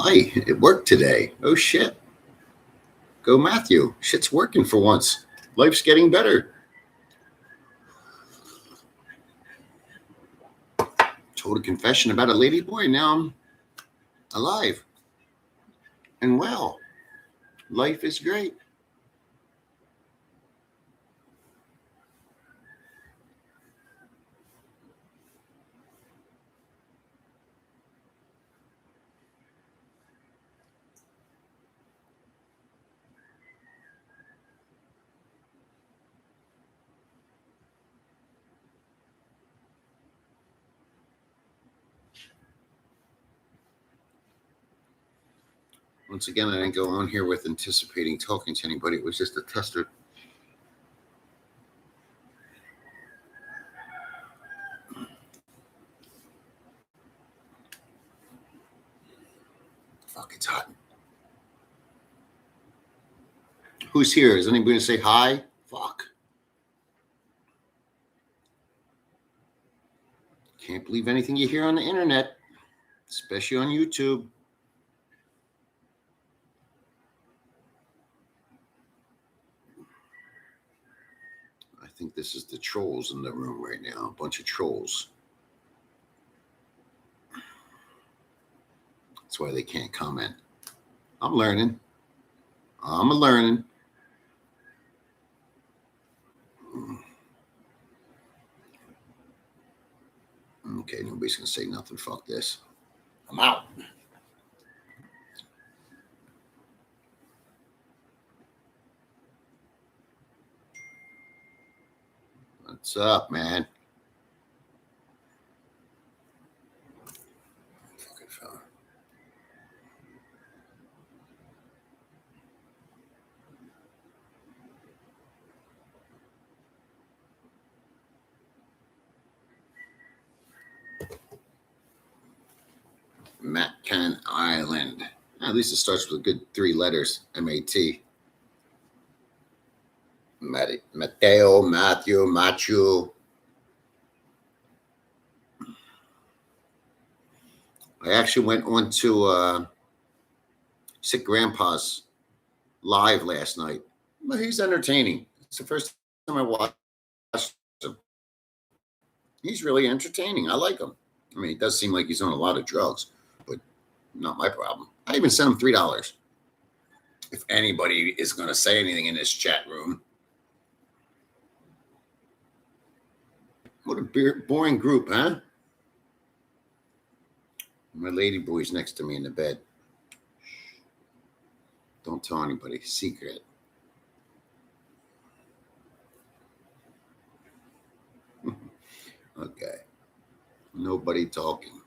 Hi, it worked today. Oh shit. Go Matthew. Shit's working for once. Life's getting better. Told a confession about a lady boy. Now I'm alive and well. Life is great. Once again, I didn't go on here with anticipating talking to anybody. It was just a tester. Fuck, it's hot. Who's here? Is anybody going to say hi? Fuck. Can't believe anything you hear on the internet, especially on YouTube. I think this is the trolls in the room right now. A bunch of trolls. That's why they can't comment. I'm learning. I'm learning. Okay, nobody's going to say nothing. Fuck this. I'm out. What's up, man? Fucking fella. Matcan Island. At least it starts with a good 3 letters. M-A-T. Mateo, Matthew, Machu. I actually went on to Sick Grandpa's live last night. Well, he's entertaining. It's the first time I watched him. He's really entertaining. I like him. I mean, it does seem like he's on a lot of drugs, but not my problem. I even sent him $3. If anybody is going to say anything in this chat room. What a boring group, huh? My lady boy's next to me in the bed. Don't tell anybody. Secret. Okay. Nobody talking.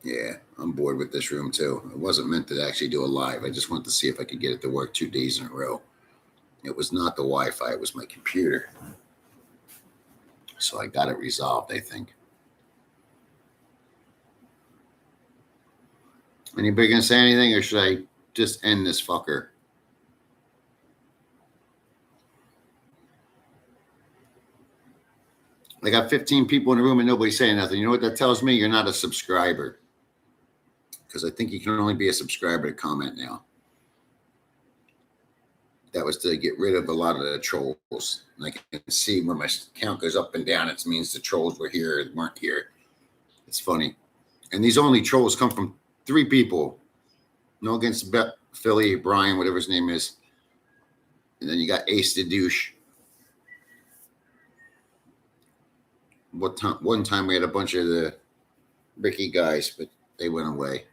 Yeah, I'm bored with this room too. It wasn't meant to actually do a live. I just wanted to see if I could get it to work 2 days in a row. It was not the Wi-Fi, it was my computer. So I got it resolved, I think. Anybody gonna say anything, or should I just end this fucker? I got 15 people in the room and nobody's saying nothing. You know what that tells me? You're not a subscriber. Because I think you can only be a subscriber to comment now. That was to get rid of a lot of the trolls. And I can see when my count goes up and down, it means the trolls were here, weren't here. It's funny. And these only trolls come from 3 people. No against Philly, Brian, whatever his name is. And then you got Ace the Douche. One time we had a bunch of the Ricky guys, but they went away.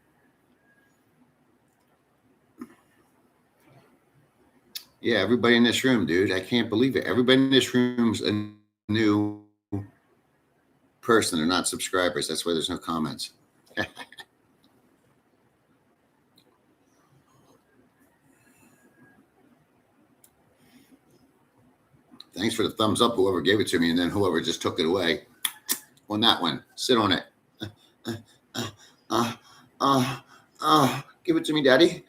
Yeah, everybody in this room, dude. I can't believe it. Everybody in this room's a new person. They're not subscribers. That's why there's no comments. Thanks for the thumbs up, whoever gave it to me, and then whoever just took it away. On that one. Sit on it. Give it to me, Daddy.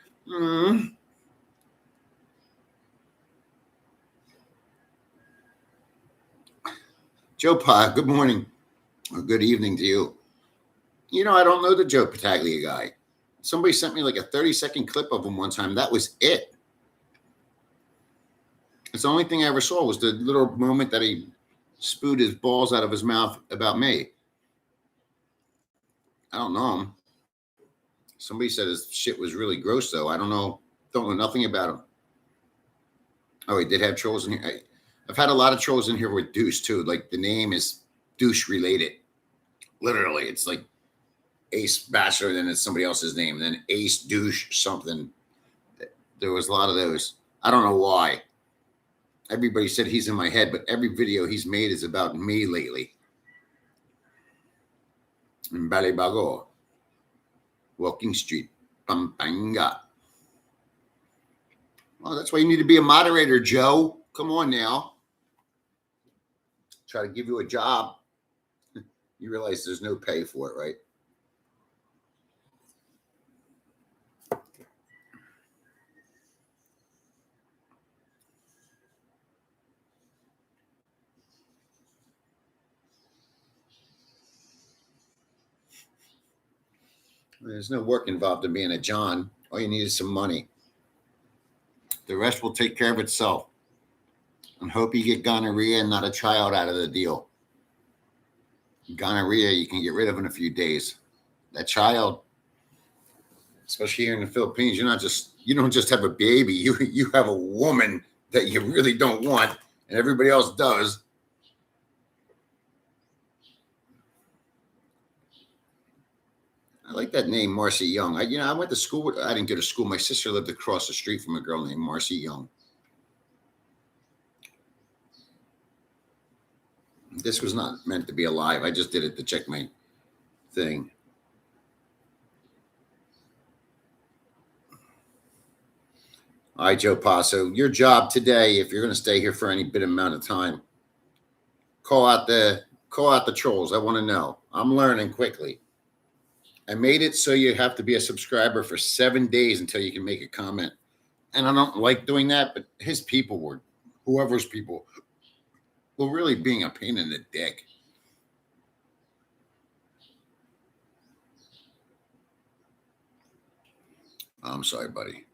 Joe Pa, good morning. or good evening to you. You know, I don't know the Joe Pataglia guy. Somebody sent me like a 30-second clip of him one time. That was it. It's the only thing I ever saw was the little moment that he spewed his balls out of his mouth about me. I don't know him. Somebody said his shit was really gross, though. I don't know. Don't know nothing about him. Oh, he did have trolls in here. I've had a lot of trolls in here with douche, too. Like, the name is douche related. Literally, it's like Ace Bachelor, then it's somebody else's name, and then Ace Douche something. There was a lot of those. I don't know why. Everybody said he's in my head, but every video he's made is about me lately. In Balibago, Walking Street, Pampanga. Well, that's why you need to be a moderator, Joe. Come on now. Try to give you a job. You realize there's no pay for it, right? There's no work involved in being a John. All you need is some money. The rest will take care of itself. And hope you get gonorrhea and not a child out of the deal. Gonorrhea you can get rid of in a few days. That child, especially here in the Philippines, you don't just have a baby. You have a woman that you really don't want, and everybody else does. I like that name, Marcy Young. I went to school. I didn't go to school. My sister lived across the street from a girl named Marcy Young. This was not meant to be alive. I just did it to check my thing. All right, Joe Paso, your job today, if you're going to stay here for any bit amount of time, call out the trolls. I want to know. I'm learning quickly. I made it so you have to be a subscriber for 7 days until you can make a comment. And I don't like doing that, but his people were, whoever's people, were really being a pain in the dick. I'm sorry, buddy.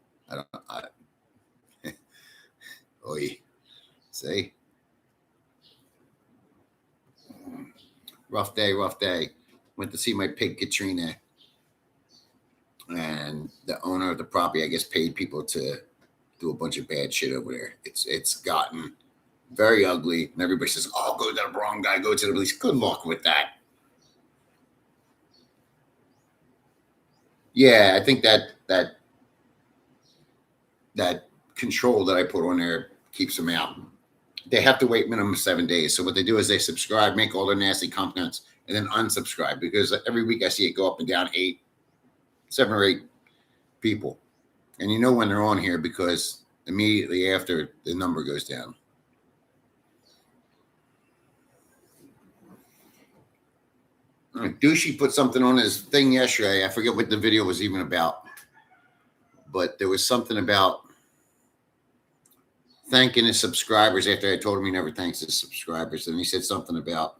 Oi. See? Rough day, rough day. Went to see my pig Katrina. And the owner of the property, I guess, paid people to do a bunch of bad shit over there. It's gotten very ugly. And everybody says, oh, go to the wrong guy, go to the police. Good luck with that. Yeah, I think that control that I put on there keeps them out. They have to wait minimum 7 days. So what they do is they subscribe, make all their nasty comments, and then unsubscribe, because every week I see it go up and down 7 or 8 people. And you know when they're on here because immediately after the number goes down. Douchey put something on his thing yesterday. I forget what the video was even about, but there was something about thanking his subscribers after I told him he never thanks his subscribers. And he said something about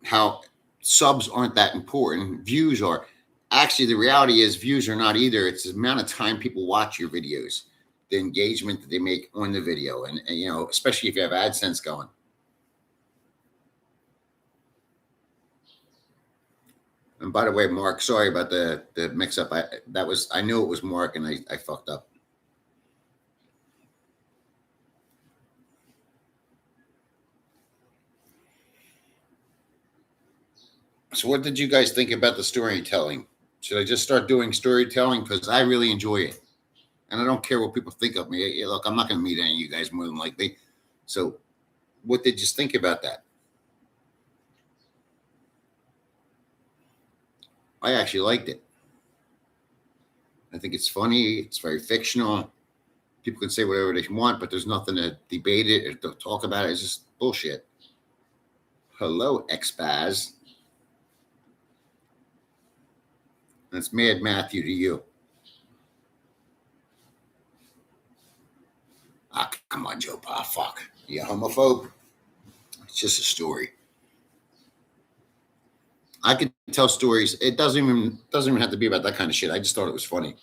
how subs aren't that important. Views are. Actually, the reality is views are not either. It's the amount of time people watch your videos, the engagement that they make on the video. And especially if you have AdSense going. And by the way, Mark, sorry about the mix up. I knew it was Mark and I fucked up. So what did you guys think about the storytelling? Should I just start doing storytelling? Because I really enjoy it. And I don't care what people think of me. Look, I'm not going to meet any of you guys more than likely. So what did you think about that? I actually liked it. I think it's funny. It's very fictional. People can say whatever they want, but there's nothing to debate it or to talk about it. It's just bullshit. Hello, expats. That's Mad Matthew to you. Ah, come on, Joe Pa. Fuck. You a homophobe? It's just a story. I could tell stories. It doesn't even have to be about that kind of shit. I just thought it was funny.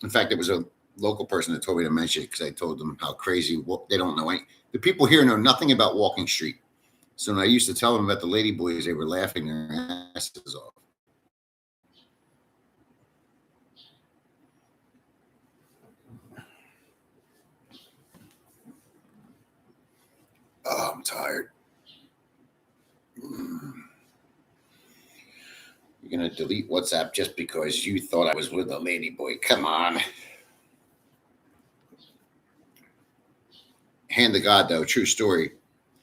In fact, it was a local person that told me to mention it because I told them how crazy they don't know any. The people here know nothing about walking street. So when I used to tell them about the lady boys, they were laughing their asses off. Oh, I'm tired. You're gonna delete WhatsApp just because you thought I was with a lady boy. Come on. Hand to God, though, true story.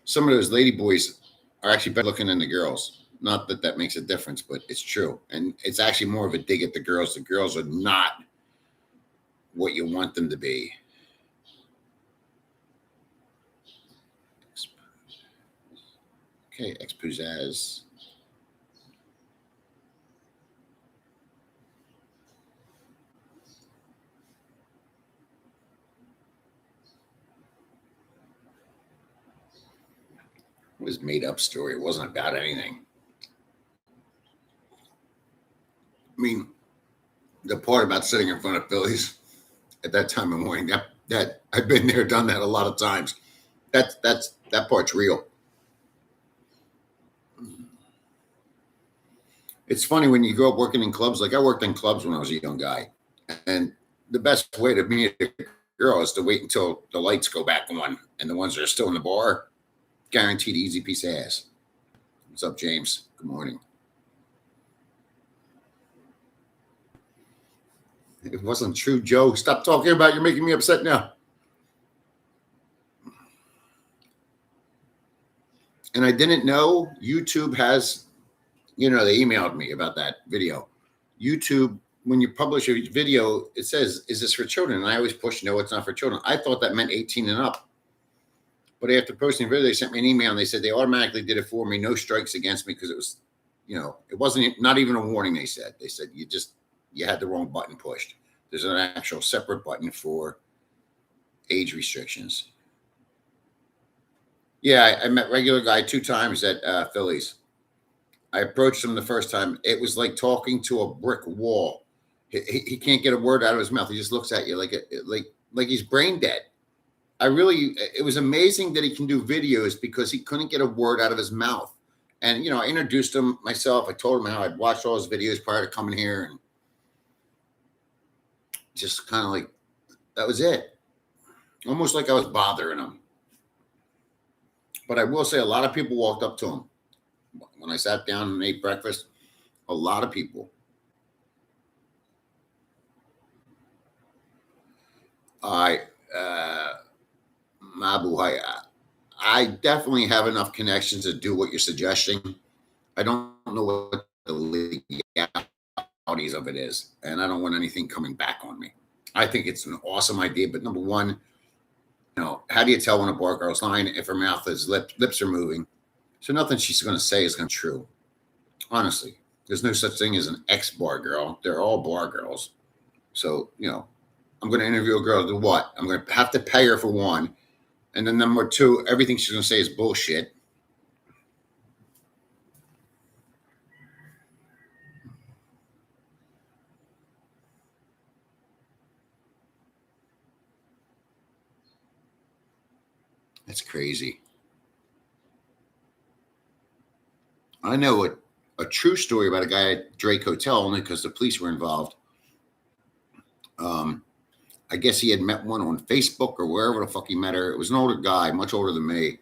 Some of those lady boys are actually better looking than the girls. Not that that makes a difference, but it's true. And it's actually more of a dig at the girls. The girls are not what you want them to be. Okay, expuzaz. It was made up story. It wasn't about anything. I mean, the part about sitting in front of Phillies at that time of morning, that I've been there, done that a lot of times. That part's real. It's funny when you grow up working in clubs. Like I worked in clubs when I was a young guy, and the best way to meet a girl is to wait until the lights go back on, and the ones that are still in the bar, guaranteed easy piece of ass. What's up, James? Good morning. It wasn't true, Joe. Stop talking about it. You're making me upset now. And I didn't know YouTube has, they emailed me about that video. YouTube, when you publish a video, it says, "Is this for children?" And I always push, "No, it's not for children." I thought that meant 18 and up. But after posting the video, they sent me an email and they said they automatically did it for me. No strikes against me because it was, it wasn't not even a warning. They said you had the wrong button pushed. There's an actual separate button for age restrictions. Yeah, I met regular guy 2 times at Phillies. I approached him the first time. It was like talking to a brick wall. He can't get a word out of his mouth. He just looks at you like he's brain dead. It was amazing that he can do videos because he couldn't get a word out of his mouth. And, I introduced him myself. I told him how I'd watched all his videos prior to coming here and just kind of like, that was it. Almost like I was bothering him. But I will say a lot of people walked up to him. When I sat down and ate breakfast, a lot of people. Mabuhaya. I definitely have enough connections to do what you're suggesting. I don't know what the legalities of it is, and I don't want anything coming back on me. I think it's an awesome idea, but number one, how do you tell when a bar girl's lying if her mouth is lips are moving? So nothing she's going to say is going to be true. Honestly, there's no such thing as an ex-bar girl. They're all bar girls. So, I'm going to interview a girl to do what? I'm going to have to pay her for one. And then number two, everything she's going to say is bullshit. That's crazy. I know a true story about a guy at Drake Hotel only because the police were involved. I guess he had met one on Facebook or wherever the fuck he met her. It was an older guy, much older than me.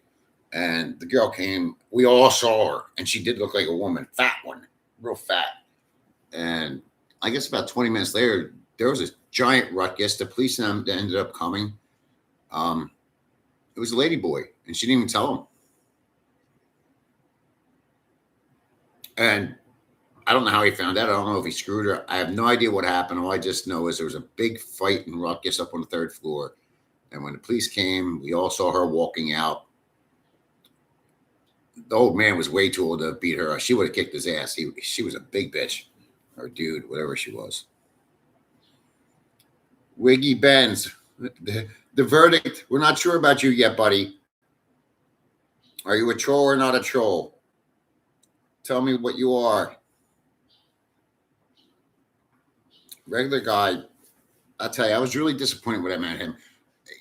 And the girl came. We all saw her, and she did look like a woman, fat one, real fat. And I guess about 20 minutes later, there was a giant ruckus. The police ended up coming. It was a lady boy, and she didn't even tell him. And I don't know how he found out. I don't know if he screwed her. I have no idea what happened. All I just know is there was a big fight and ruckus up on the 3rd floor. And when the police came, we all saw her walking out. The old man was way too old to beat her. She would have kicked his ass. She was a big bitch, or dude, whatever she was. Wiggy Benz, the verdict. We're not sure about you yet, buddy. Are you a troll or not a troll? Tell me what you are. Regular guy. I'll tell you, I was really disappointed when I met him.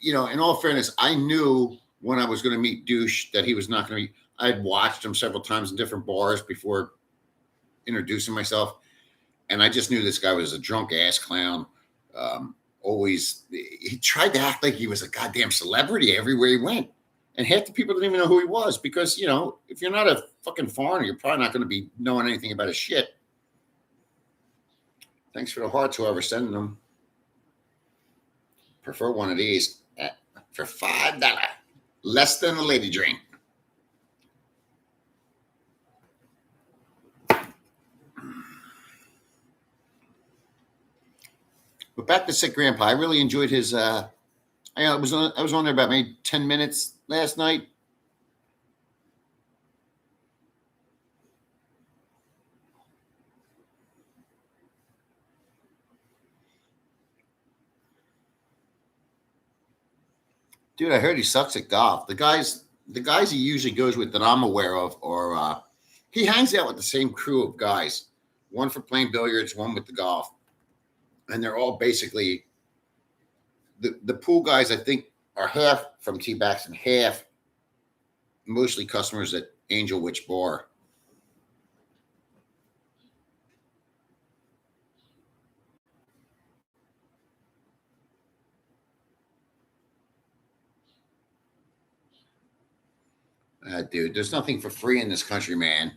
You know, in all fairness, I knew when I was going to meet Douche that he was not going to be. I had watched him several times in different bars before introducing myself, and I just knew this guy was a drunk ass clown. Always, he tried to act like he was a goddamn celebrity everywhere he went, and half the people didn't even know who he was because you know, if you're not a fucking foreigner, you're probably not going to be knowing anything about his shit. Thanks for the hearts, whoever's sending them. Prefer one of these for $5, less than a lady drink. But back to Sick Grandpa, I really enjoyed his. I was on there about maybe 10 minutes last night. Dude, I heard he sucks at golf. The guys he usually goes with that I'm aware of, or he hangs out with the same crew of guys. One for playing billiards, one with the golf, and they're all basically the pool guys. I think are half from T-Backs and half mostly customers at Angel Witch Bar. Dude, there's nothing for free in this country, man.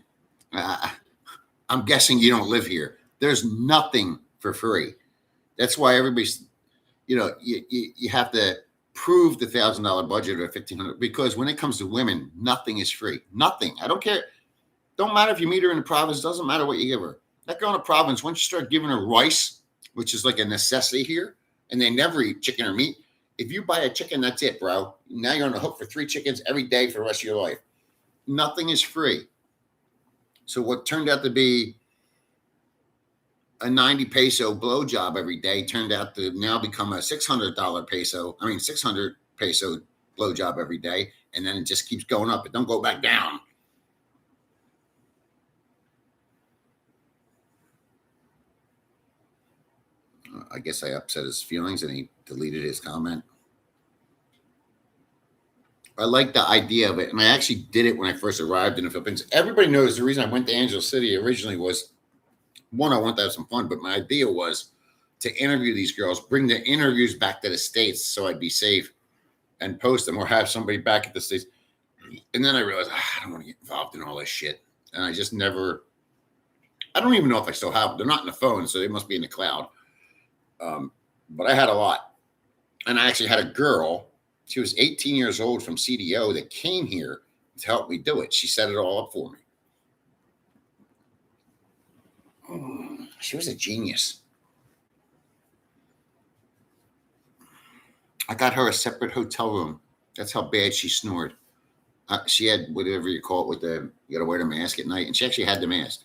I'm guessing you don't live here. There's nothing for free. That's why everybody's, you know, you have to prove the $1,000 budget or 1,500 because when it comes to women, nothing is free. Nothing. I don't care. Don't matter if you meet her in the province. Doesn't matter what you give her. That girl in the province, once you start giving her rice, which is like a necessity here, and they never eat chicken or meat. If you buy a chicken, that's it, bro. Now you're on the hook for 3 chickens every day for the rest of your life. Nothing is free. So what turned out to be a 90 peso blowjob every day turned out to now become a $600 600 peso blowjob every day. And then it just keeps going up. It don't go back down. I guess I upset his feelings and he deleted his comment. I like the idea of it. And I actually did it when I first arrived in the Philippines. Everybody knows the reason I went to Angel City originally was, one, I want to have some fun, but my idea was to interview these girls, bring the interviews back to the States so I'd be safe and post them or have somebody back at the States. And then I realized, I don't want to get involved in all this shit. And I just never, I don't even know if I still have, they're not in the phone, so they must be in the cloud. But I had a lot. And I actually had a girl, she was 18 years old from CDO that came here to help me do it. She set it all up for me. She was a genius. I got her a separate hotel room. That's how bad she snored. She had whatever you call it with the, you got to wear the mask at night. And she actually had the mask.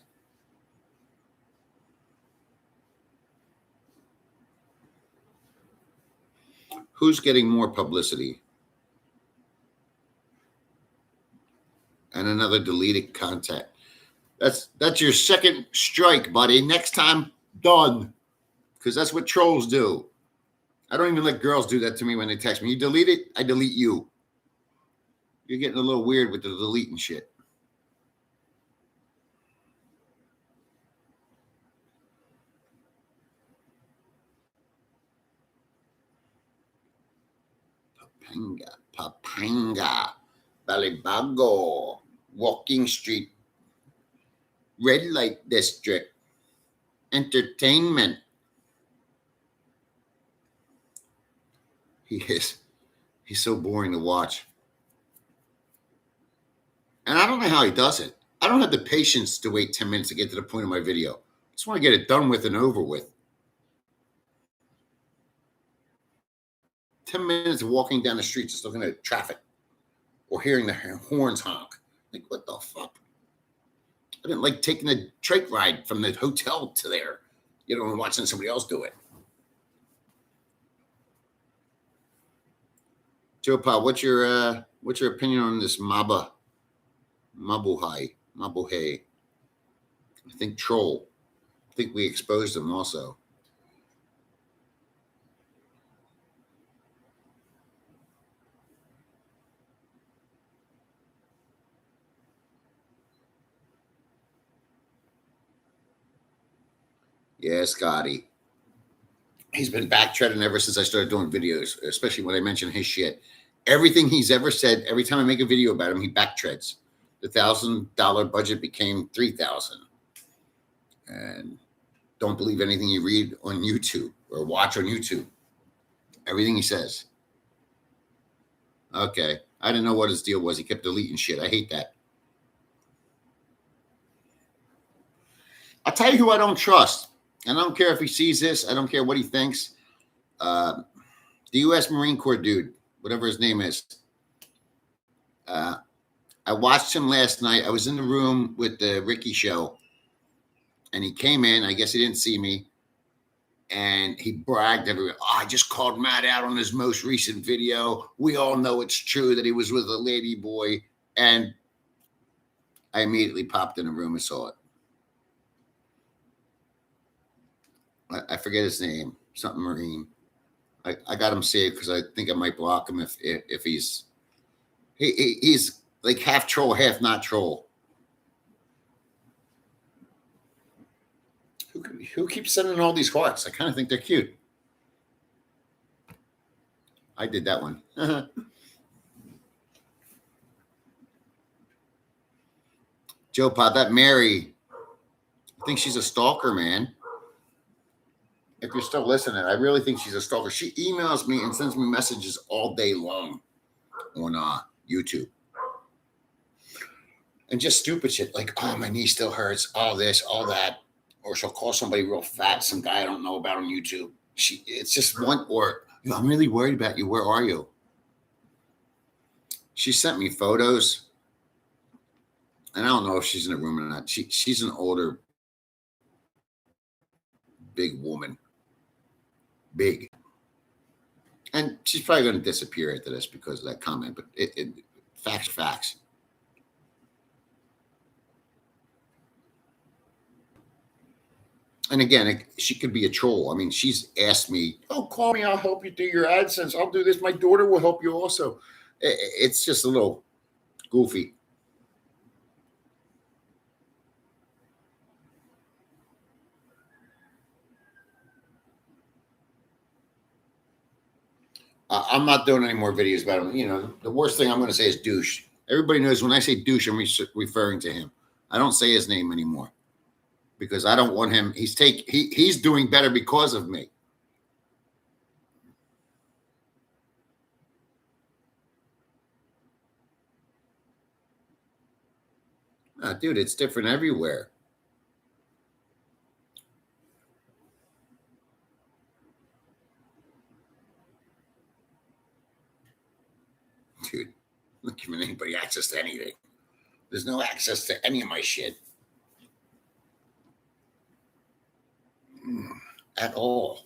Who's getting more publicity? And another deleted contact. That's your second strike, buddy. Next time, done. Because that's what trolls do. I don't even let girls do that to me when they text me. You delete it, I delete you. You're getting a little weird with the deleting shit. Papanga, Balibago, Walking Street, Red Light District, Entertainment. He's so boring to watch. And I don't know how he does it. I don't have the patience to wait 10 minutes to get to the point of my video. I just want to get it done with and over with. 10 minutes of walking down the street just looking at traffic or hearing the horns honk. Like, what the fuck? I didn't like taking the trike ride from the hotel to there, and watching somebody else do it. Joe Pa, what's your opinion on this Mabuhay? I think troll. I think we exposed him also. Yeah, Scotty. He's been backtracking ever since I started doing videos, especially when I mention his shit. Everything he's ever said, every time I make a video about him, he backtreads. The $1,000 budget became 3,000, and don't believe anything you read on YouTube or watch on YouTube. Everything he says. Okay, I didn't know what his deal was. He kept deleting shit. I hate that. I'll tell you who I don't trust, and I don't care if he sees this. I don't care what he thinks. The U.S. Marine Corps dude, whatever his name is. I watched him last night. I was in the room with the Ricky show, and he came in. I guess he didn't see me, and he bragged everywhere. Oh, I just called Matt out on his most recent video. We all know it's true that he was with a lady boy, and I immediately popped in the room and saw it. I forget his name, something Marine. I got him saved because I think I might block him if he's like half troll, half not troll. Who keeps sending all these hearts? I kind of think they're cute. I did that one. Joe Pod, that Mary, I think she's a stalker, man. If you're still listening, I really think she's a stalker. She emails me and sends me messages all day long on YouTube. And just stupid shit like, oh, my knee still hurts, all this, all that. Or she'll call somebody real fat, some guy I don't know about on YouTube. It's just one, or, I'm really worried about you. Where are you? She sent me photos. And I don't know if she's in a room or not. She's an older, big woman. Big. And she's probably going to disappear after this because of that comment. But facts are facts. And again, she could be a troll. I mean, she's asked me, oh, call me. I'll help you do your AdSense. I'll do this. My daughter will help you also. It's just a little goofy. I'm not doing any more videos about him. The worst thing I'm going to say is douche. Everybody knows when I say douche, I'm referring to him. I don't say his name anymore because I don't want him. He's doing better because of me. Dude, it's different everywhere. Dude, I'm not giving anybody access to anything. There's no access to any of my shit. At all.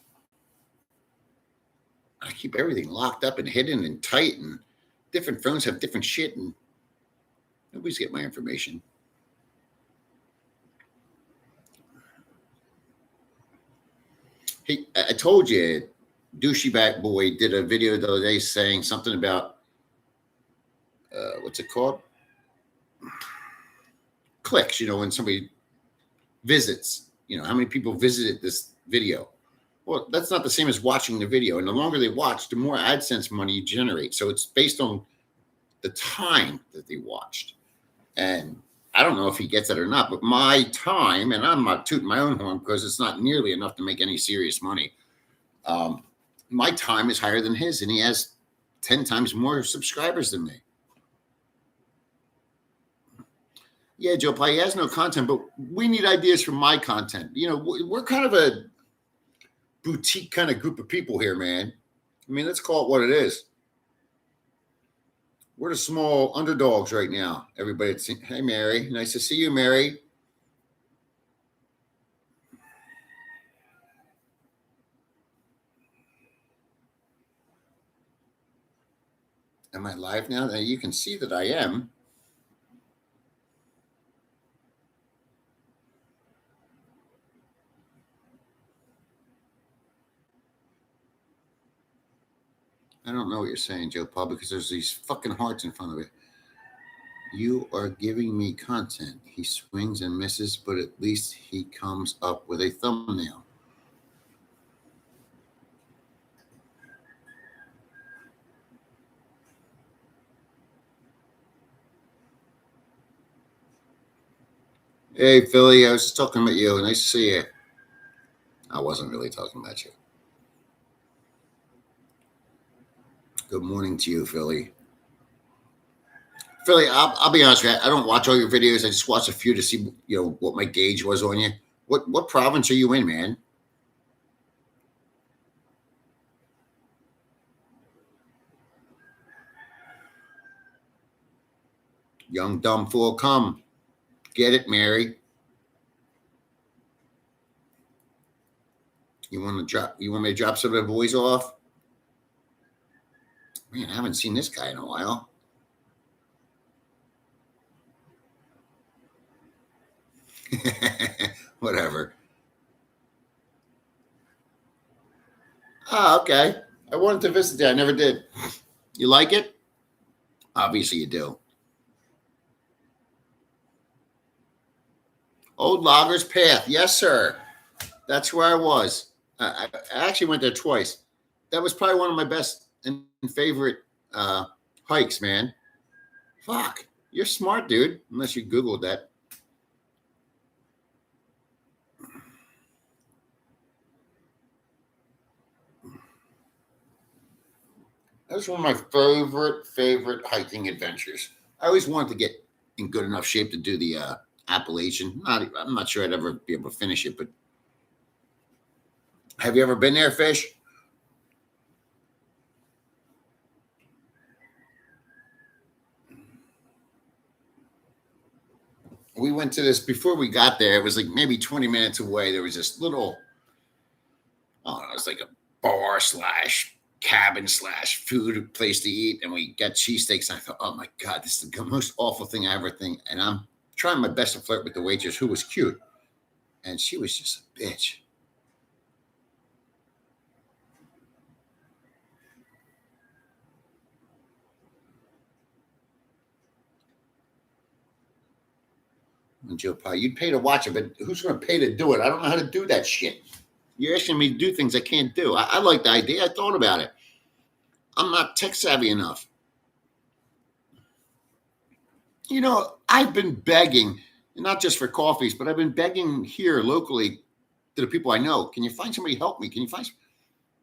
I keep everything locked up and hidden and tight, and different phones have different shit, and nobody's getting my information. Hey, I told you, douchey back boy did a video the other day saying something about what's it called? Clicks. When somebody visits, how many people visited this video? Well, that's not the same as watching the video. And the longer they watch, the more AdSense money you generate. So it's based on the time that they watched. And I don't know if he gets it or not, but my time, and I'm not tooting my own horn because it's not nearly enough to make any serious money. My time is higher than his, and he has 10 times more subscribers than me. Yeah, Joe Pye, he has no content, but we need ideas for my content. We're kind of a boutique kind of group of people here, man. I mean, let's call it what it is. We're the small underdogs right now. Everybody, hey, Mary. Nice to see you, Mary. Am I live now? You can see that I am. I don't know what you're saying, Joe Paul, because there's these fucking hearts in front of it. You are giving me content. He swings and misses, but at least he comes up with a thumbnail. Hey, Philly, I was just talking about you. Nice to see you. I wasn't really talking about you. Good morning to you, Philly. Philly, I'll be honest with you. I don't watch all your videos. I just watched a few to see, what my gauge was on you. What province are you in, man? Young dumb fool, come get it, Mary. You want to drop? You want me to drop some of the boys off? Man, I haven't seen this guy in a while. Whatever. Ah, okay. I wanted to visit there. I never did. You like it? Obviously, you do. Old Loggers Path. Yes, sir. That's where I was. I actually went there twice. That was probably one of my best and favorite hikes, man. Fuck. You're smart, dude. Unless you Googled that. That was one of my favorite hiking adventures. I always wanted to get in good enough shape to do the Appalachian. I'm not sure I'd ever be able to finish it, but have you ever been there, Fish? We went to this before we got there. It was like maybe 20 minutes away. There was this little, oh, it was like a bar slash cabin slash food place to eat. And we got cheesesteaks. And I thought, oh my God, this is the most awful thing I ever think. And I'm trying my best to flirt with the waitress who was cute. And she was just a bitch. And Joe Pie, you'd pay to watch it, but who's going to pay to do it? I don't know how to do that shit. You're asking me to do things I can't do. I like the idea. I thought about it. I'm not tech savvy enough. I've been begging, not just for coffees, but I've been begging here locally to the people I know. Can you find somebody to help me? Can you find?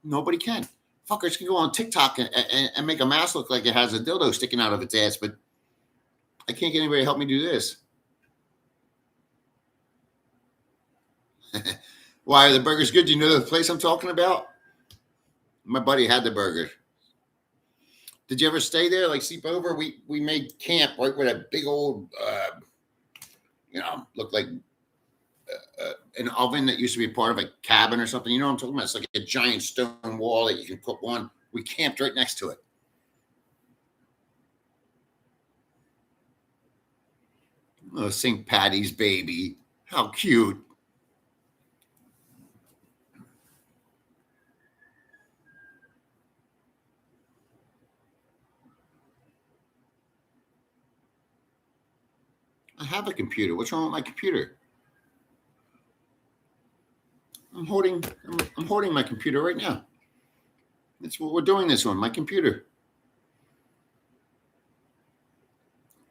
Nobody can. Fuckers can go on TikTok and make a mask look like it has a dildo sticking out of its ass, but I can't get anybody to help me do this. Why are the burgers good? Do you know the place I'm talking about? My buddy had the burger. Did you ever stay there, like sleep over? We made camp right where that big old, looked like an oven that used to be part of a cabin or something. You know what I'm talking about? It's like a giant stone wall that you can cook on. We camped right next to it. Oh, St. Patty's baby. How cute. I have a computer. What's wrong with my computer? I'm holding my computer right now. That's what we're doing this on, my computer.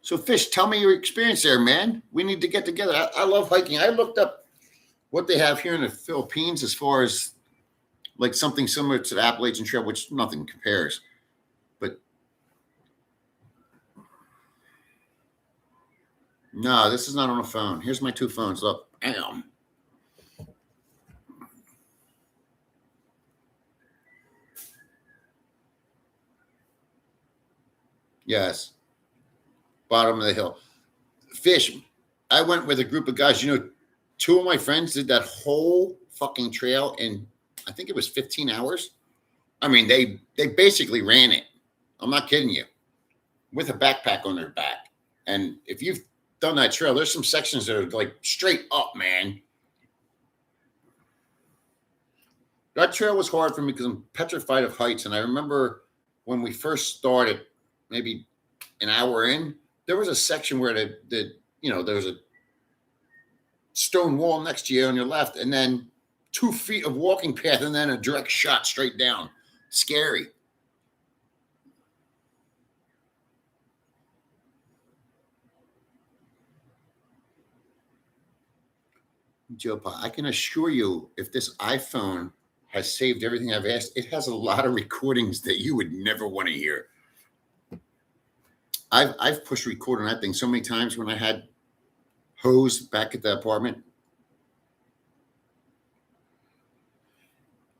So, Fish, tell me your experience there, man. We need to get together. I love hiking. I looked up what they have here in the Philippines as far as like something similar to the Appalachian Trail, which nothing compares. But no, this is not on a phone. Here's my two phones. Look, bam. Yes, bottom of the hill. Fish. I went with a group of guys. Two of my friends did that whole fucking trail in, I think it was 15 hours. I mean, they basically ran it. I'm not kidding you, with a backpack on their back. And if you've done that trail, there's some sections that are like straight up, man. That trail was hard for me because I'm petrified of heights. And I remember when we first started, maybe an hour in, there was a section where there was a stone wall next to you on your left, and then 2 feet of walking path, and then a direct shot straight down. Scary. Joe, I can assure you, if this iPhone has saved everything I've asked, it has a lot of recordings that you would never want to hear. I've pushed record on that thing so many times when I had hose back at the apartment.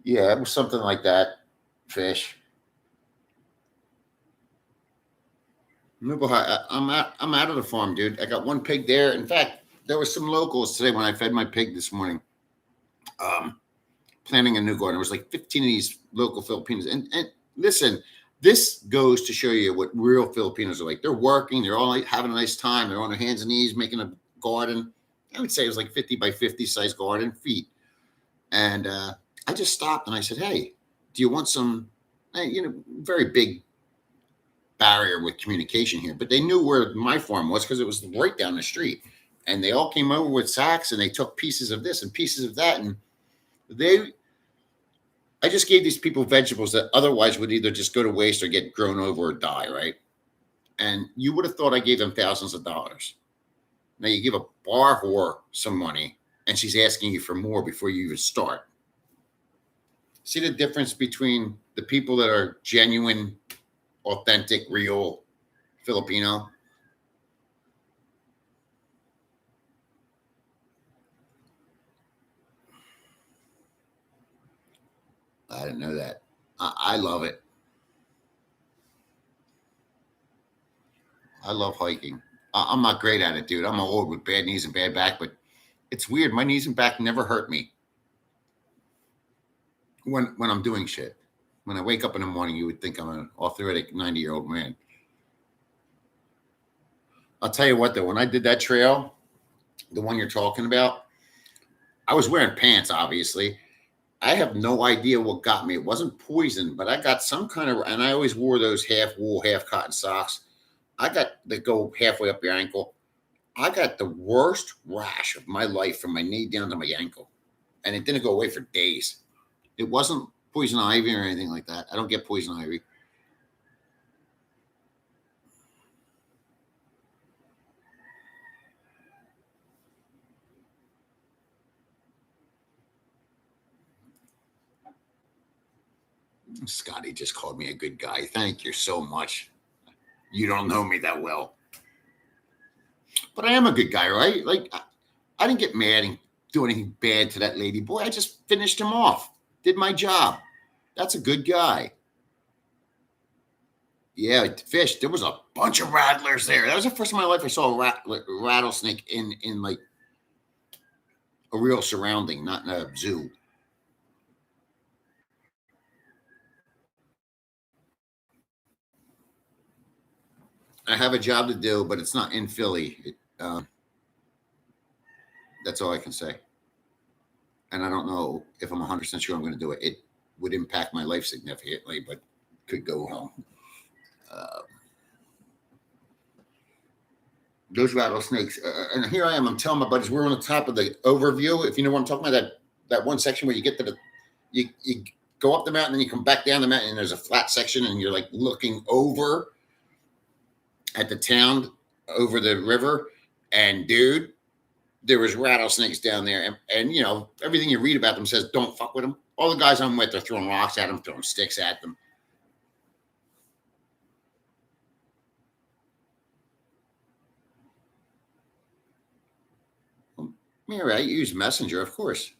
Yeah, it was something like that. Fish. I'm out of the farm, dude. I got one pig there. In fact, there was some locals today when I fed my pig this morning. Um, Planting a new garden. There was like 15 of these local Filipinos. And listen, this goes to show you what real Filipinos are like. They're working. They're all like having a nice time. They're on their hands and knees making a garden. I would say it was like 50 by 50 size garden feet. And I just stopped and I said, "Hey, do you want some?" Very big barrier with communication here, but they knew where my farm was because it was right down the street. And they all came over with sacks and they took pieces of this and pieces of that. And they, I just gave these people vegetables that otherwise would either just go to waste or get grown over or die, right? And you would have thought I gave them thousands of dollars. Now you give a bar whore some money and she's asking you for more before you even start. See the difference between the people that are genuine, authentic, real Filipino? I didn't know that. I love it. I love hiking. I'm not great at it, dude. I'm old with bad knees and bad back, but it's weird. My knees and back never hurt me when I'm doing shit. When I wake up in the morning, you would think I'm an arthritic 90-year-old man. I'll tell you what, though, when I did that trail, the one you're talking about, I was wearing pants, obviously. I have no idea what got me. It wasn't poison, but I got some kind of, and I always wore those half wool, half cotton socks. I got that go halfway up your ankle. I got the worst rash of my life from my knee down to my ankle, and it didn't go away for days. It wasn't poison ivy or anything like that. I don't get poison ivy. Scotty just called me a good guy. Thank you so much. You don't know me that well, but I am a good guy, right? Like I didn't get mad and do anything bad to that lady boy. I just finished him off, did my job. That's a good guy. Yeah, fish. There was a bunch of rattlers there. That was the first time in my life I saw a rattlesnake in like a real surrounding, not in a zoo. I have a job to do, but it's not in Philly. That's all I can say. And I don't know if I'm 100% sure I'm going to do it. It would impact my life significantly, but could go wrong. Uh, those rattlesnakes, and here I am. I'm telling my buddies we're on the top of the overview. If you know what I'm talking about, that one section where you get to the, you go up the mountain and you come back down the mountain, and there's a flat section, and you're like looking over at the town over the river. And dude, there was rattlesnakes down there, and everything you read about them says don't fuck with them. All the guys I'm with are throwing rocks at them, throwing sticks at them. Yeah, right. You use Messenger, of course.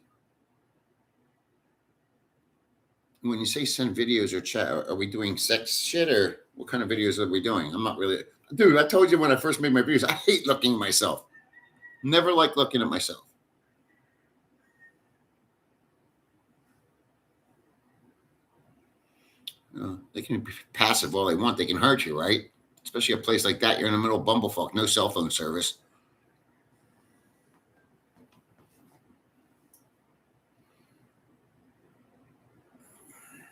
When you say send videos or chat, are we doing sex shit or what kind of videos are we doing? I'm not really, dude. I told you when I first made my videos, I hate looking at myself. Never like looking at myself. They can be passive all they want. They can hurt you, right? Especially a place like that. You're in the middle of Bumblefuck, no cell phone service.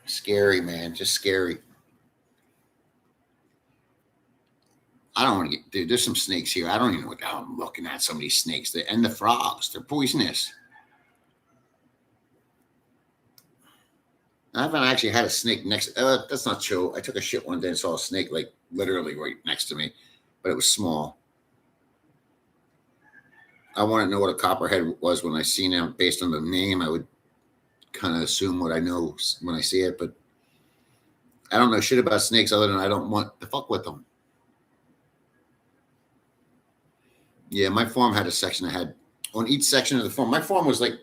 Scary, man. Just scary. I don't want to get, dude. There's some snakes here. I don't even know what the hell I'm looking at. Some of these snakes, and the frogs, they're poisonous. I haven't actually had a snake next. That's not true. I took a shit one day and saw a snake like literally right next to me, but it was small. I want to know what a copperhead was when I seen him. Based on the name, I would kind of assume what I know when I see it, but I don't know shit about snakes other than I don't want to fuck with them. Yeah, my farm had a section that had on each section of the farm. My farm was like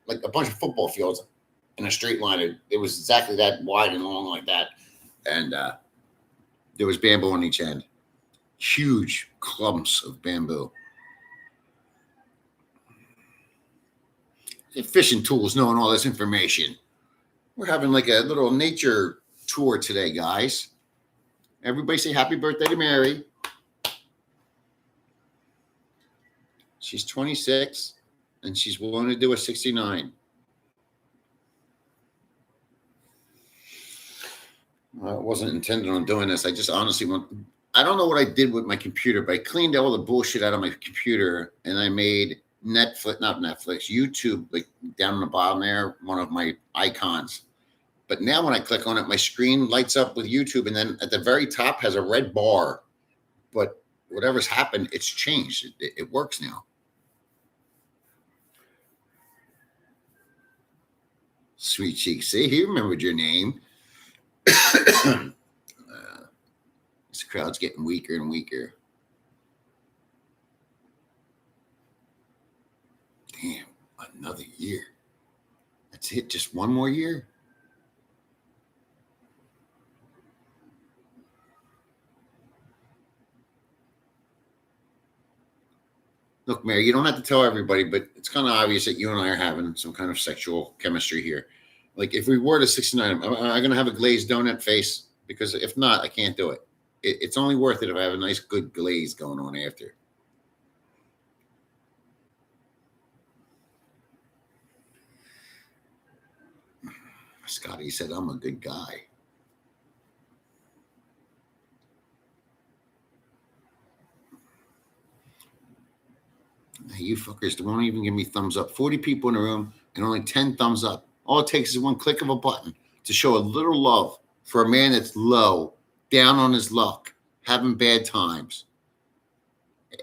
a bunch of football fields in a straight line. It was exactly that wide and long like that, and there was bamboo on each end, huge clumps of bamboo. Fishing tools, knowing all this information. We're having like a little nature tour today, guys. Everybody say happy birthday to Mary. She's 26 and she's willing to do a 69. I wasn't intending on doing this. I just honestly I don't know what I did with my computer, but I cleaned all the bullshit out of my computer and I made not Netflix, YouTube, like down on the bottom there, one of my icons. But now when I click on it, my screen lights up with YouTube, and then at the very top has a red bar. But whatever's happened, it's changed. It works now. Sweet Cheek, see, he remembered your name. This crowd's getting weaker and weaker. Damn, another year. That's it, just one more year. Look, Mary, you don't have to tell everybody, but it's kind of obvious that you and I are having some kind of sexual chemistry here. Like if we were to 69, am I going to have a glazed donut face? Because if not, I can't do it. It's only worth it if I have a nice, good glaze going on after. Scotty said, I'm a good guy. Hey, you fuckers won't even give me thumbs up. 40 people in the room and only 10 thumbs up. All it takes is one click of a button to show a little love for a man that's low, down on his luck, having bad times.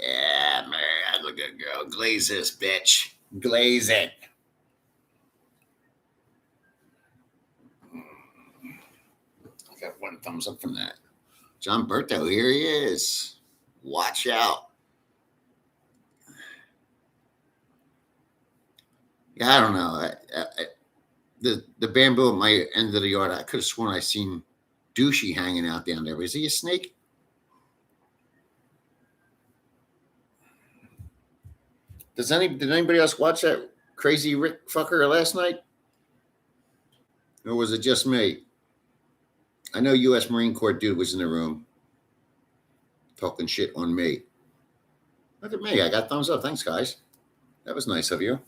Yeah, man, look at girl. Glaze this, bitch. Glaze it. I got one thumbs up from that. John Berto, here he is. Watch out. Yeah, I don't know. The bamboo at my end of the yard, I could have sworn I seen Douchey hanging out down there. Is he a snake? Did anybody else watch that crazy Rick fucker last night? Or was it just me? I know U.S. Marine Corps dude was in the room talking shit on me. Look at me. I got thumbs up. Thanks, guys. That was nice of you.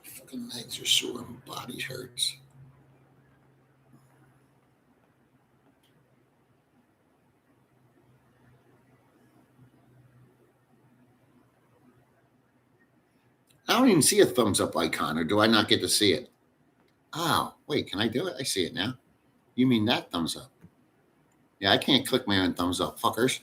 Fucking legs are sore and body hurts. I don't even see a thumbs up icon, or do I not get to see it? Oh, wait, can I do it? I see it now. You mean that thumbs up? Yeah, I can't click my own thumbs up, fuckers.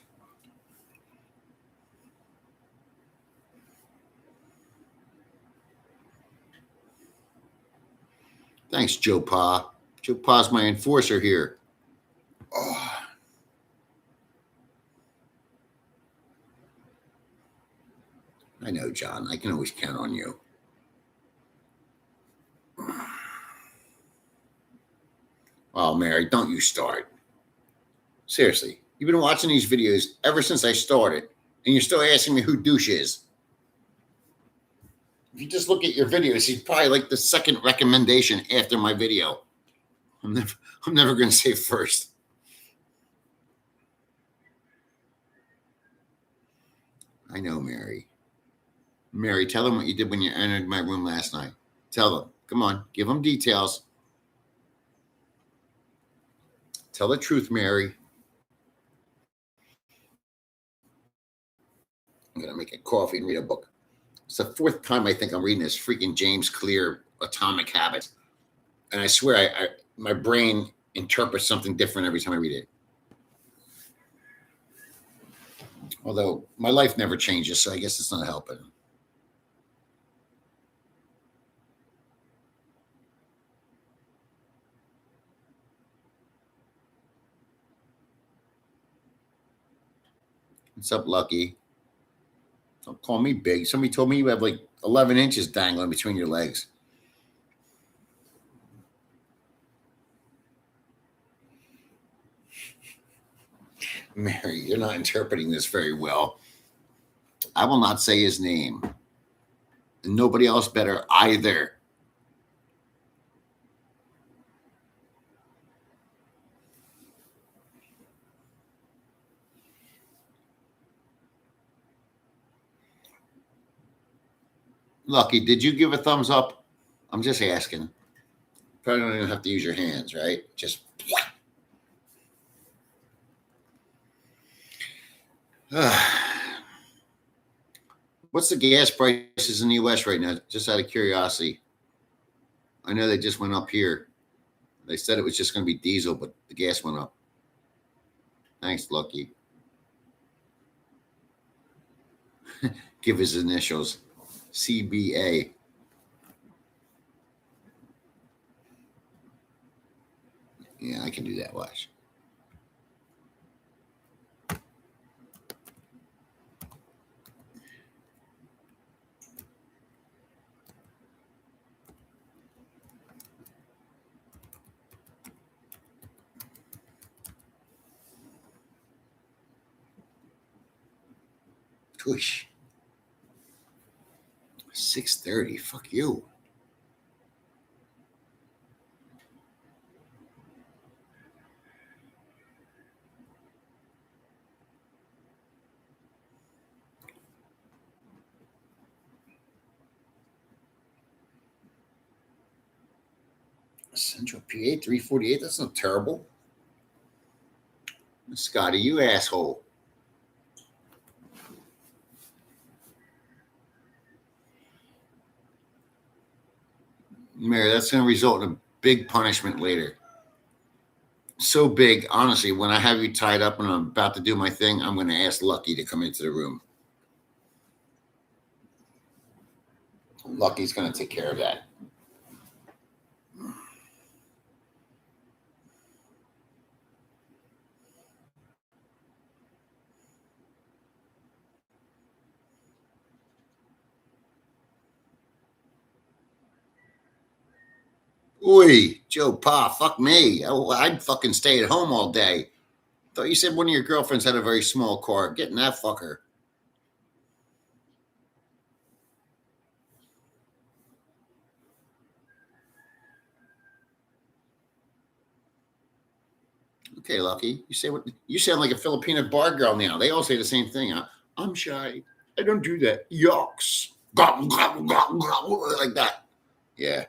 Thanks, Joe Pa. Joe Pa's my enforcer here. Oh. I know, John. I can always count on you. Oh, Mary, don't you start. Seriously, you've been watching these videos ever since I started, and you're still asking me who Douche is. If you just look at your videos, he's probably like the second recommendation after my video. I'm never going to say first. I know, Mary. Mary, tell them what you did when you entered my room last night. Tell them. Come on, give them details. Tell the truth, Mary. I'm going to make a coffee and read a book. It's the fourth time I think I'm reading this freaking James Clear Atomic Habits. And I swear my brain interprets something different every time I read it. Although my life never changes, so I guess it's not helping. What's up, Lucky? Don't call me big. Somebody told me you have like 11 inches dangling between your legs. Mary, you're not interpreting this very well. I will not say his name. And nobody else better either. Lucky, did you give a thumbs up? I'm just asking. Probably don't even have to use your hands, right? Just. What's the gas prices in the U.S. right now? Just out of curiosity. I know they just went up here. They said it was just going to be diesel, but the gas went up. Thanks, Lucky. Give his initials. CBA. Yeah, I can do that. Watch. Tush. 6:30. Fuck you. Central PA 348. That's not terrible. Scotty, you asshole. Mary, that's going to result in a big punishment later. So big, honestly, when I have you tied up and I'm about to do my thing, I'm going to ask Lucky to come into the room. Lucky's going to take care of that. Oi, Joe Pa, fuck me. I'd fucking stay at home all day. Thought you said one of your girlfriends had a very small car. Get in that fucker. Okay, Lucky. You sound like a Filipino bar girl now. They all say the same thing. I'm shy. I don't do that. Yucks. Gobble, gobble, gobble, gobble, like that. Yeah.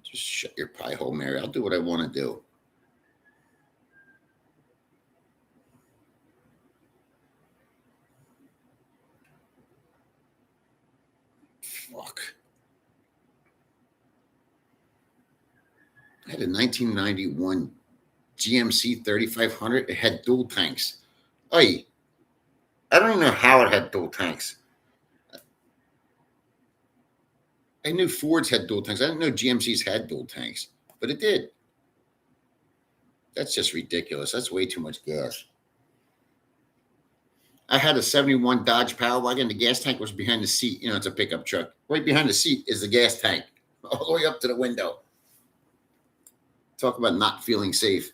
Just shut your pie hole, Mary. I'll do what I want to do. Fuck. I had a 1991 GMC 3500. It had dual tanks. Hey, I don't even know how it had dual tanks. I knew Fords had dual tanks. I didn't know GMCs had dual tanks, but it did. That's just ridiculous. That's way too much gas. I had a 71 Dodge Power Wagon. The gas tank was behind the seat. You know, it's a pickup truck. Right behind the seat is the gas tank, all the way up to the window. Talk about not feeling safe.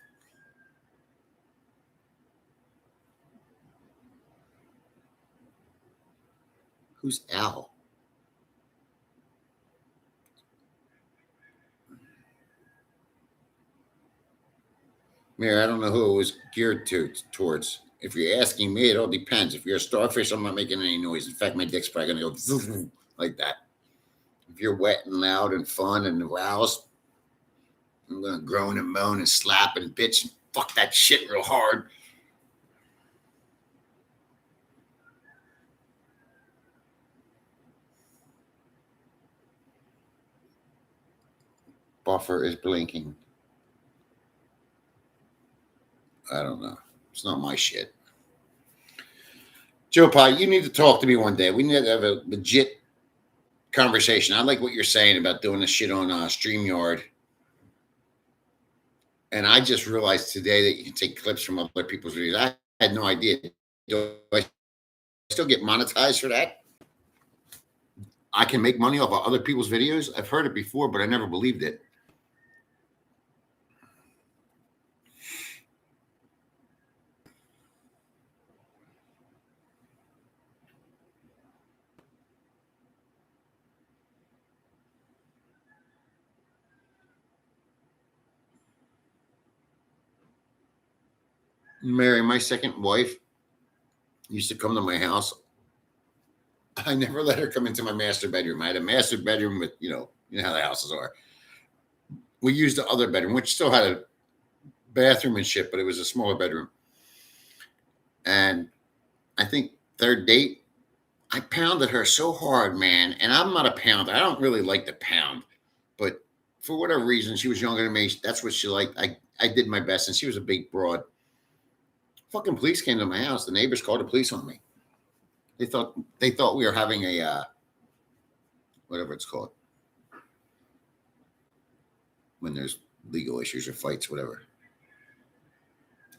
Who's Al? Mayor, I don't know who it was geared towards. If you're asking me, it all depends. If you're a starfish, I'm not making any noise. In fact, my dick's probably gonna go like that. If you're wet and loud and fun and aroused, I'm gonna groan and moan and slap and bitch and fuck that shit real hard. buffer is blinking. I don't know. It's not my shit. Joe Pie, you need to talk to me one day. We need to have a legit conversation. I like what you're saying about doing this shit on StreamYard. And I just realized today that you can take clips from other people's videos. I had no idea. Do I still get monetized for that? I can make money off of other people's videos? I've heard it before, but I never believed it. Mary, my second wife, used to come to my house. I never let her come into my master bedroom. I had a master bedroom with, you know how the houses are. We used the other bedroom, which still had a bathroom and shit, but it was a smaller bedroom. And I think third date, I pounded her so hard, man. And I'm not a pounder. I don't really like to pound. But for whatever reason, she was younger than me. That's what she liked. I did my best, and she was a big broad. Fucking police came to my house. The neighbors called the police on me. They thought we were having a whatever it's called when there's legal issues or fights, whatever.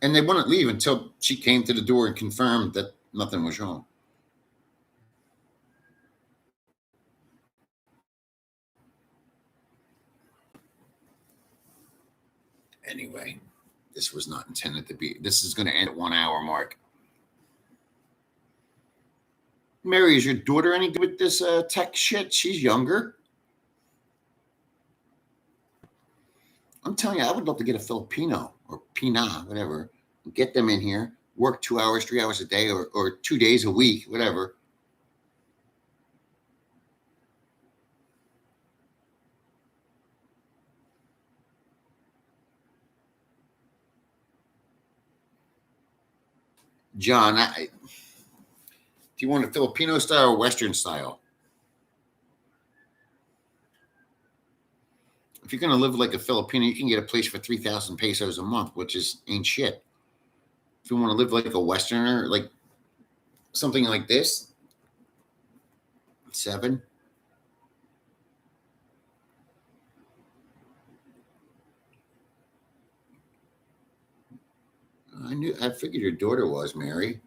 And they wouldn't leave until she came to the door and confirmed that nothing was wrong. Anyway, this was not intended to be. This is going to end at 1 hour mark. Mary, is your daughter any good with this tech shit? She's younger. I'm telling you, I would love to get a Filipino or Pina, whatever, get them in here, work 2 hours, 3 hours a day, or 2 days a week, whatever. John, do you want a Filipino style or Western style? If you're going to live like a Filipino, you can get a place for 3,000 pesos a month, which ain't shit. If you want to live like a Westerner, like something like this, 7. I figured your daughter was, Mary.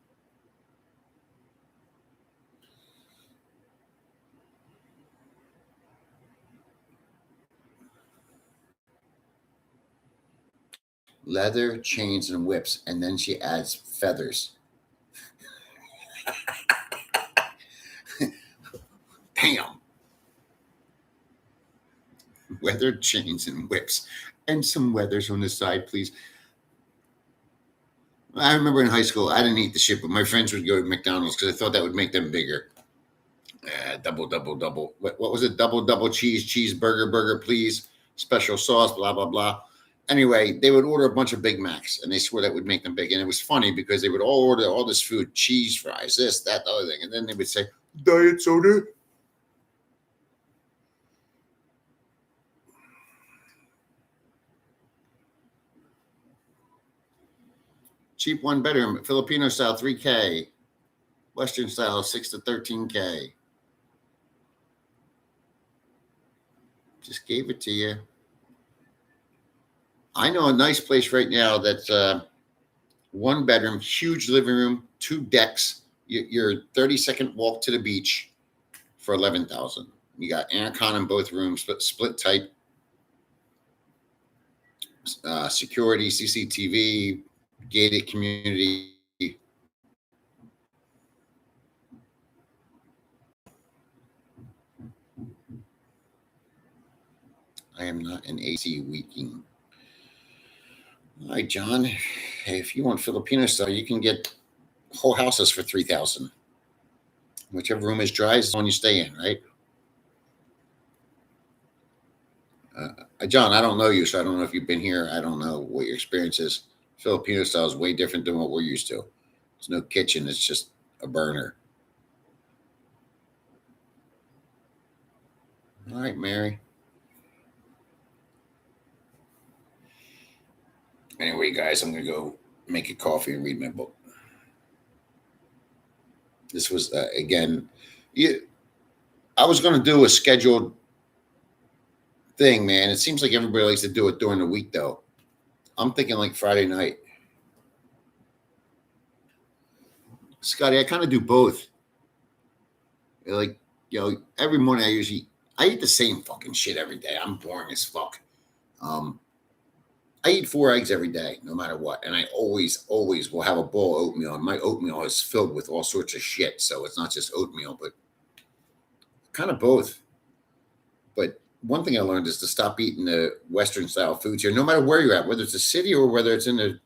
Leather, chains, and whips, and then she adds feathers. Damn. Leather, chains, and whips, and some weathers on the side, please. I remember in high school, I didn't eat the shit, but my friends would go to McDonald's because I thought that would make them bigger. Double, double, double. What was it? Double, double cheeseburger, burger, please. Special sauce, blah, blah, blah. Anyway, they would order a bunch of Big Macs, and they swore that would make them big. And it was funny because they would all order all this food, cheese fries, this, that, the other thing. And then they would say, diet soda. Cheap 1 bedroom, Filipino style, $3K. Western style, $6 to $13K. Just gave it to you. I know a nice place right now that's 1 bedroom, huge living room, 2 decks. Your 30-second walk to the beach for $11,000. You got aircon in both rooms, split type, security, CCTV, gated community. I am not an AC weaking. All right, John. If you want Filipino style, you can get whole houses for $3,000. Whichever room is dry is the one you stay in, right? John, I don't know you, so I don't know if you've been here. I don't know what your experience is. Filipino style is way different than what we're used to. There's no kitchen. It's just a burner. All right, Mary. Anyway, guys, I'm gonna go make a coffee and read my book. This was again, you, I was gonna do a scheduled thing, man. It seems like everybody likes to do it during the week, though. I'm thinking like Friday night. Scotty, I kind of do both. Like, every morning I eat the same fucking shit every day. I'm boring as fuck. Um, I eat 4 eggs every day, no matter what, and I always will have a bowl of oatmeal. And my oatmeal is filled with all sorts of shit, so it's not just oatmeal, but kind of both. But one thing I learned is to stop eating the Western style foods here, no matter where you're at, whether it's a city or whether it's in the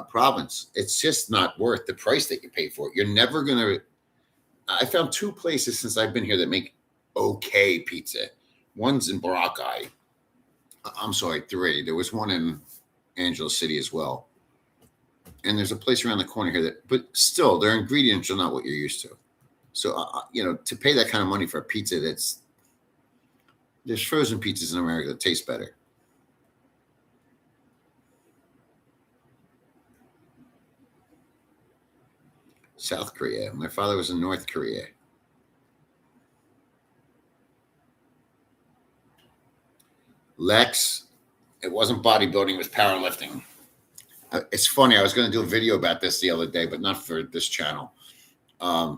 province. It's just not worth the price that you pay for it. You're never gonna. I found 2 places since I've been here that make okay pizza. One's in Boracay. I'm sorry, 3. There was one in Angelo City as well, and there's a place around the corner here that, but still, their ingredients are not what you're used to. So, to pay that kind of money for a pizza, there's frozen pizzas in America that taste better. South Korea. My father was in North Korea. Lex, it wasn't bodybuilding, it was powerlifting. It's funny. I was going to do a video about this the other day, but not for this channel. I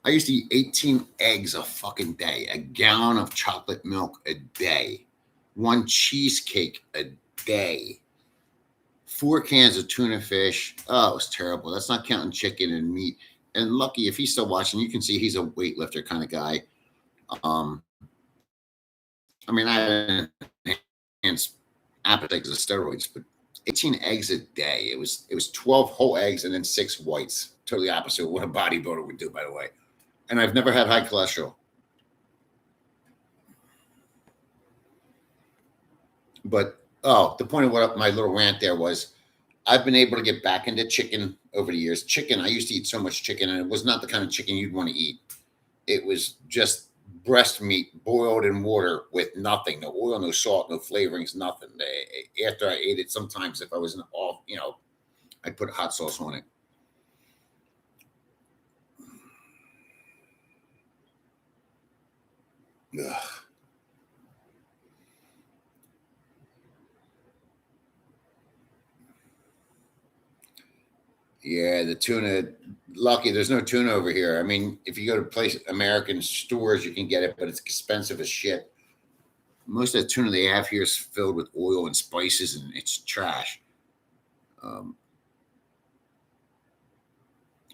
used to eat 18 eggs a fucking day, a gallon of chocolate milk a day, 1 cheesecake a day, 4 cans of tuna fish. Oh, it was terrible. That's not counting chicken and meat. And Lucky, if he's still watching, you can see he's a weightlifter kind of guy. I mean, I had appetites of steroids, but 18 eggs a day. It was 12 whole eggs and then 6 whites. Totally opposite of what a bodybuilder would do, by the way. And I've never had high cholesterol. But the point of what my little rant there was, I've been able to get back into chicken over the years. Chicken, I used to eat so much chicken, and it was not the kind of chicken you'd want to eat. It was just breast meat boiled in water with nothing, no oil, no salt, no flavorings, nothing. After I ate it, sometimes if I was off, I'd put hot sauce on it. Ugh. Yeah, the tuna. Lucky, there's no tuna over here. I mean, if you go to American stores, you can get it, but it's expensive as shit. Most of the tuna they have here is filled with oil and spices, and it's trash. Um,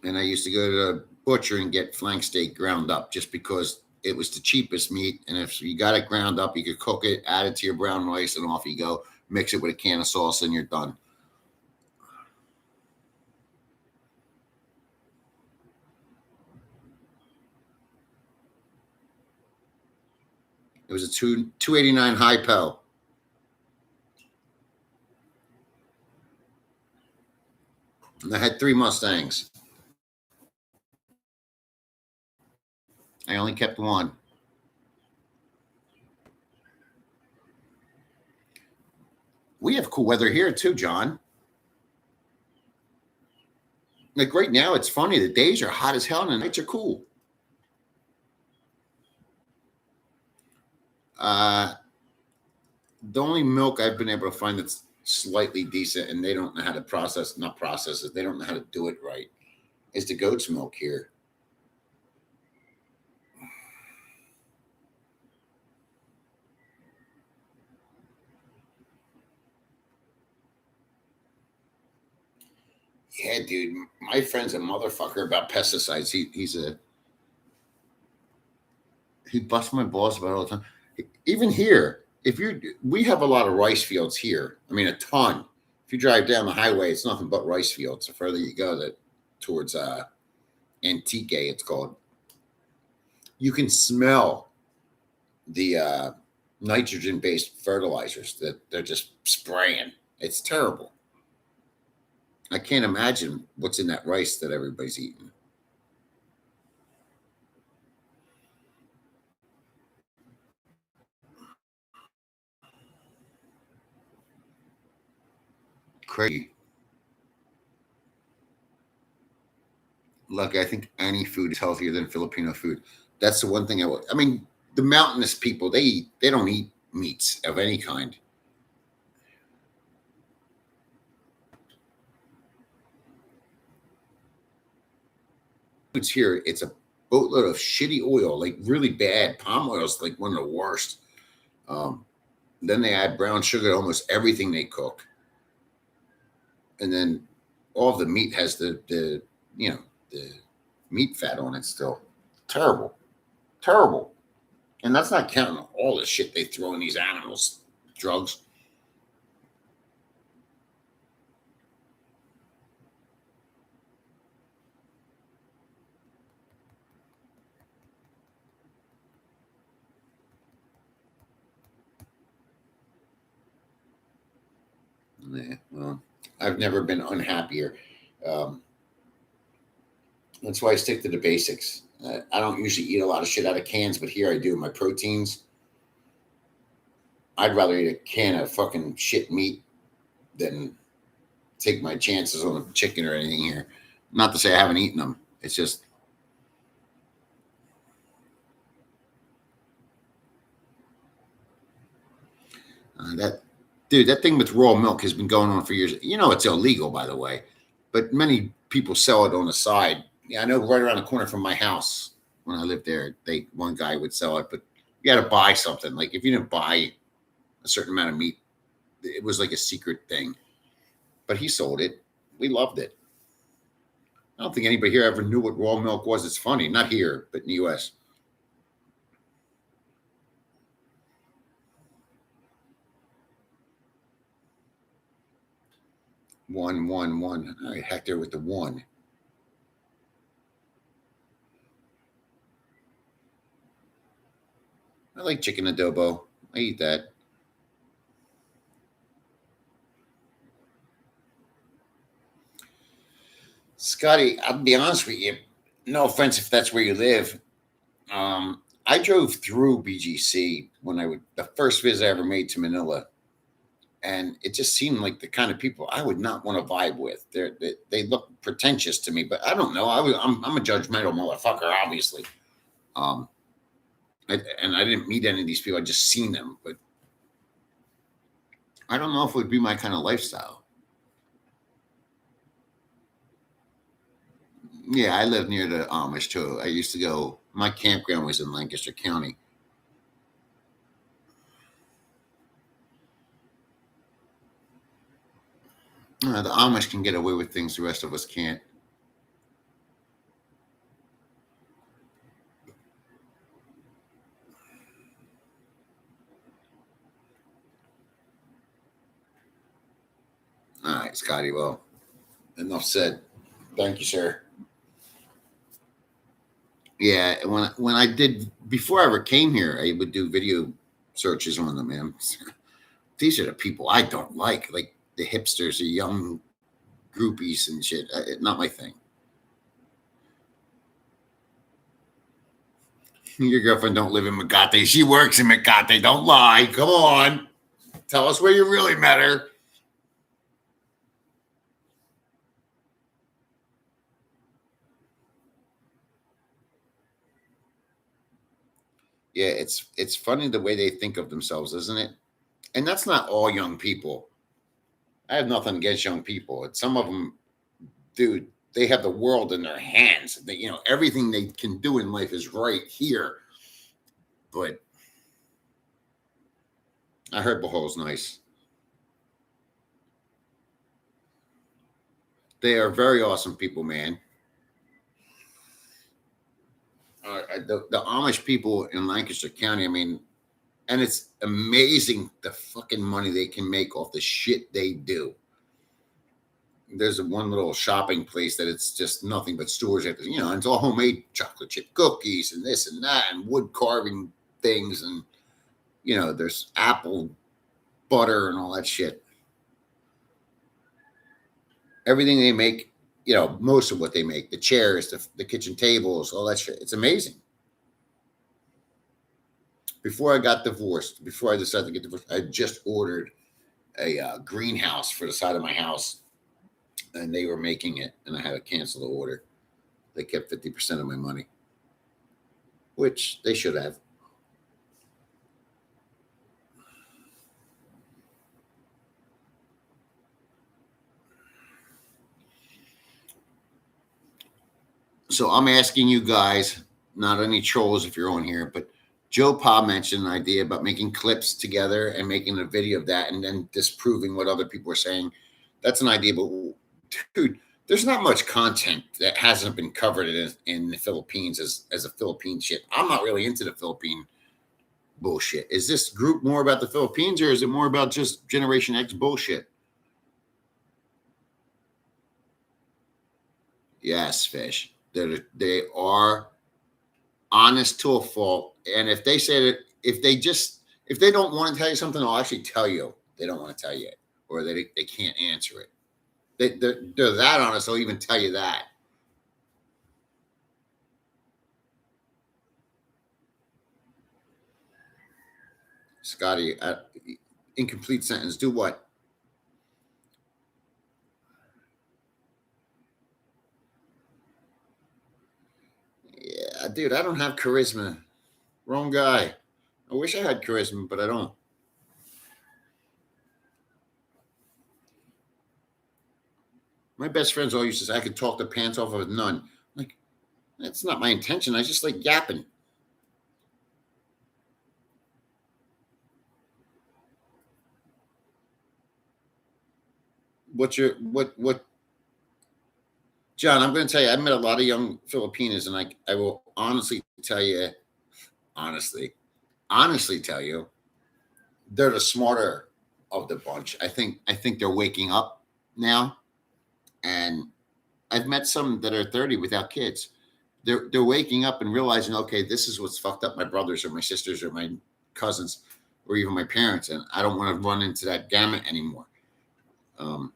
and I used to go to the butcher and get flank steak ground up just because it was the cheapest meat. And if you got it ground up, you could cook it, add it to your brown rice, and off you go. Mix it with a can of sauce, and you're done. It was a 289 hypo. And I had 3 Mustangs. I only kept one. We have cool weather here too, John. Like right now, it's funny. The days are hot as hell and the nights are cool. Uh, the only milk I've been able to find that's slightly decent, and they don't know how to not process it, they don't know how to do it right, is the goat's milk here. Yeah, dude, my friend's a motherfucker about pesticides. He busts my balls about it all the time. Even here, we have a lot of rice fields here. I mean, a ton. If you drive down the highway, it's nothing but rice fields. The further you go, towards Antique, it's called. You can smell the nitrogen-based fertilizers that they're just spraying. It's terrible. I can't imagine what's in that rice that everybody's eating. crazy. Like, I think any food is healthier than Filipino food. That's the one thing I mean, the mountainous people, they don't eat meats of any kind. Foods here, it's a boatload of shitty oil, like really bad. Palm oil is like one of the worst. Um, then they add brown sugar to almost everything they cook, and then all of the meat has the the meat fat on it still. Terrible, terrible. And that's not counting all the shit they throw in these animals, drugs. Yeah, well, I've never been unhappier. Um, that's why I stick to the basics. I don't usually eat a lot of shit out of cans, but here I do. My proteins, I'd rather eat a can of fucking shit meat than take my chances on a chicken or anything here. Not to say I haven't eaten them. It's just that, dude. That thing with raw milk has been going on for years. You know, it's illegal, by the way, but many people sell it on the side. Yeah, I know right around the corner from my house when I lived there, one guy would sell it, but you got to buy something. Like if you didn't buy a certain amount of meat, it was like a secret thing. But he sold it. We loved it. I don't think anybody here ever knew what raw milk was. It's funny, not here, but in the U.S. 111. All right, Hector with the one. I like chicken adobo. I eat that. Scotty, I'll be honest with you. No offense if that's where you live. I drove through BGC when the first visit I ever made to Manila, and it just seemed like the kind of people I would not want to vibe with. They look pretentious to me, but I don't know. I'm a judgmental motherfucker, obviously. Um, and I didn't meet any of these people. I just seen them, but I don't know if it would be my kind of lifestyle. Yeah, I live near the Amish too. I used to go. My campground was in Lancaster County. The Amish can get away with things the rest of us can't. All right, Scotty. Well, enough said. Thank you, sir. Yeah, when I did before I ever came here, I would do video searches on them, man. These are the people I don't like the hipsters, the young groupies and shit. Not my thing. Your girlfriend don't live in Makati. She works in Makati. Don't lie. Come on. Tell us where you really met her. Yeah, it's funny the way they think of themselves, isn't it? And that's not all young people. I have nothing against young people. It's some of them, dude. They have the world in their hands. Everything they can do in life is right here. But I heard Boho's nice. They are very awesome people, man. The Amish people in Lancaster County, I mean, and it's amazing the fucking money they can make off the shit they do. There's one little shopping place that it's just nothing but stores. And it's all homemade chocolate chip cookies and this and that and wood carving things. And, there's apple butter and all that shit. Everything they make, most of what they make, the chairs, the kitchen tables, all that shit. It's amazing. Before I got divorced, before I decided to get divorced, I just ordered a greenhouse for the side of my house, and they were making it, and I had to cancel the order. They kept 50% of my money, which they should have. So I'm asking you guys, not any trolls if you're on here, but Joe Pa mentioned an idea about making clips together and making a video of that and then disproving what other people are saying. That's an idea, but dude, there's not much content that hasn't been covered in the Philippines as a Philippine shit. I'm not really into the Philippine bullshit. Is this group more about the Philippines or is it more about just Generation X bullshit? Yes, fish. They are honest to a fault. And if they say that, if they don't want to tell you something, they'll actually tell you they don't want to tell you it, or they can't answer it. They're that honest. They'll even tell you that. Scotty, incomplete sentence. Do what? Yeah, dude, I don't have charisma. Wrong guy. I wish I had charisma, but I don't. My best friends all used to say I could talk the pants off of a nun. Like, that's not my intention. I just like yapping. What John, I'm going to tell you, I've met a lot of young Filipinos, and I will honestly tell you, honestly, honestly tell you, they're the smarter of the bunch. I think they're waking up now, and I've met some that are 30 without kids. They're waking up and realizing, okay, this is what's fucked up my brothers or my sisters or my cousins or even my parents, and I don't want to run into that gamut anymore. Um,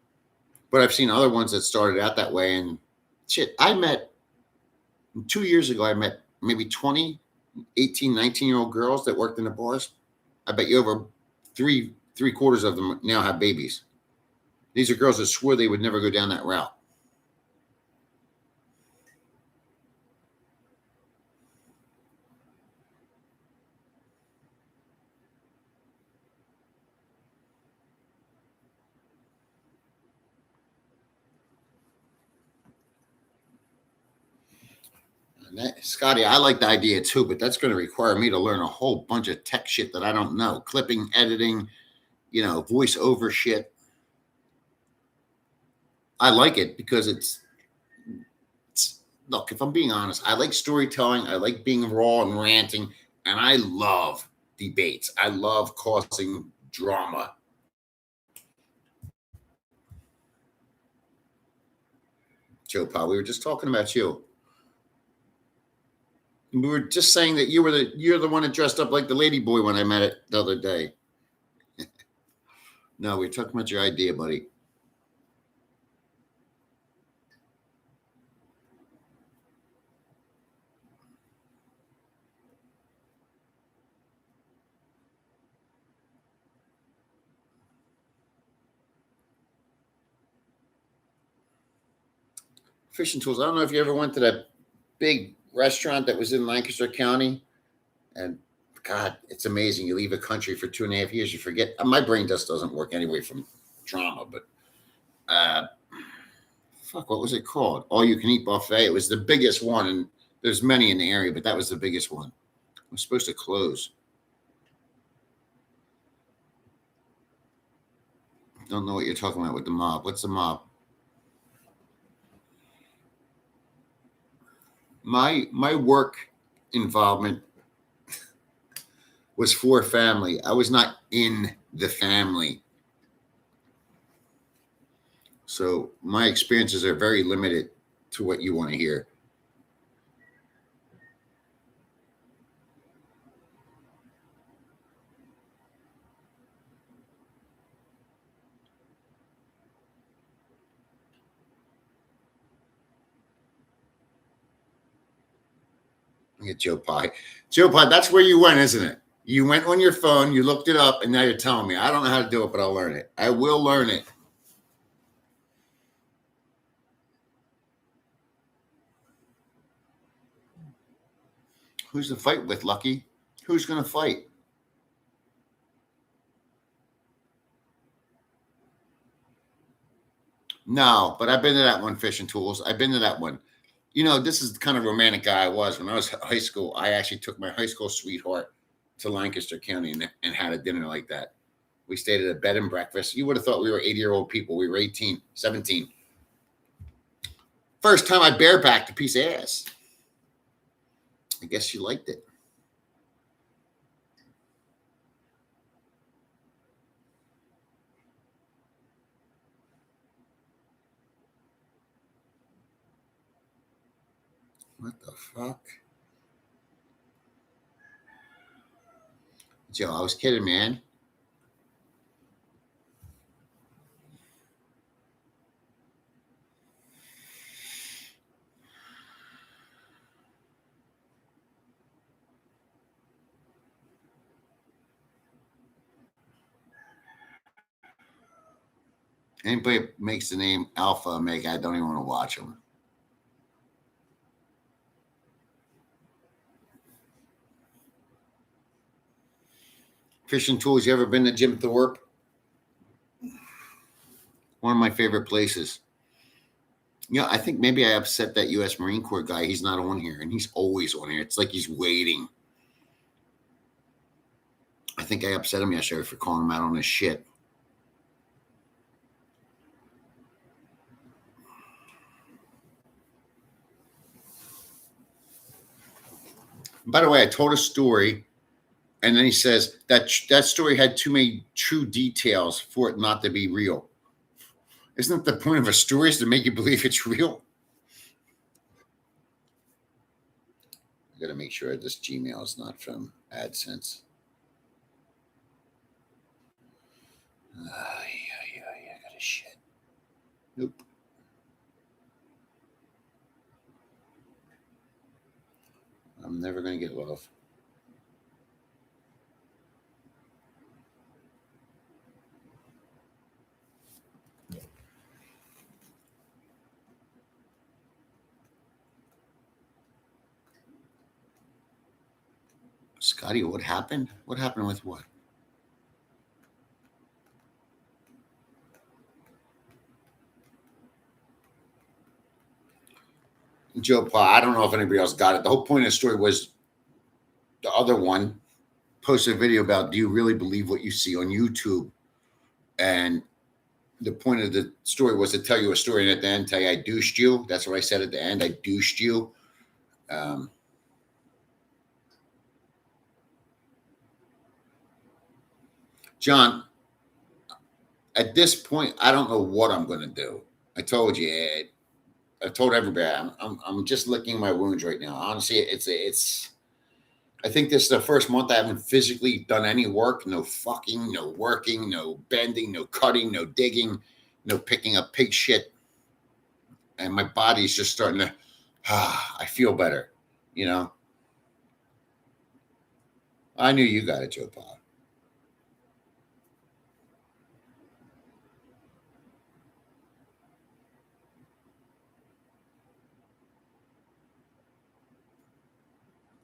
but I've seen other ones that started out that way, and shit, I met 2 years ago. I met maybe 20, 18, 19-year-old girls that worked in the bars. I bet you over three quarters of them now have babies. These are girls that swore they would never go down that route. And Scotty, I like the idea too, but that's going to require me to learn a whole bunch of tech shit that I don't know. Clipping, editing, voiceover shit. I like it because it's look, if I'm being honest, I like storytelling, I like being raw and ranting, and I love debates. I love causing drama. Joe Pa, we were just talking about you. We were just saying that you're the one that dressed up like the lady boy when I met it the other day. No, we were talking about your idea, buddy. Fishing tools. I don't know if you ever went to that big restaurant that was in Lancaster County. And God, it's amazing. You leave a country for 2.5 years, you forget. My brain just doesn't work anyway from trauma, but uh, fuck, what was it called? All you can eat buffet. It was the biggest one, and there's many in the area, but that was the biggest one. It was supposed to close. Don't know what you're talking about with the mob. What's the mob? My work involvement was for family. I was not in the family. So my experiences are very limited to what you want to hear. Look at Joe Pie. Joe Pie, that's where you went, isn't it? You went on your phone, you looked it up, and now you're telling me. I don't know how to do it, but I'll learn it. I will learn it. Who's to fight with, Lucky? Who's going to fight? No, but I've been to that one, Fishing Tools. I've been to that one. You know, this is the kind of romantic guy I was. When I was in high school, I actually took my high school sweetheart to Lancaster County and had a dinner like that. We stayed at a bed and breakfast. You would have thought we were 80-year-old people. We were 18, 17. First time I barebacked a piece of ass. I guess she liked it. What the fuck? Joe, I was kidding, man. Anybody makes the name Alpha Omega, I don't even want to watch them. Fishing Tools, you ever been to Jim Thorpe? One of my favorite places. You know, I think maybe I upset that U.S. Marine Corps guy. He's not on here, and he's always on here. It's like he's waiting. I think I upset him yesterday for calling him out on his shit. By the way, I told a story, and then he says that story had too many true details for it not to be real. Isn't the point of a story is to make you believe it's real? I got to make sure this Gmail is not from AdSense. I got a shit. Nope. I'm never going to get love. Scotty, what happened? What happened with what? Joe Pa, I don't know if anybody else got it. The whole point of the story was the other one posted a video about, do you really believe what you see on YouTube? And the point of the story was to tell you a story, and at the end tell you I douched you. That's what I said at the end. I douched you. John, at this point, I don't know what I'm going to do. I told you. I told everybody I'm just licking my wounds right now. Honestly, it's. I think this is the first month I haven't physically done any work. No fucking, no working, no bending, no cutting, no digging, no picking up pig shit. And my body's just starting to. I feel better, you know. I knew you got it, Joe Pa.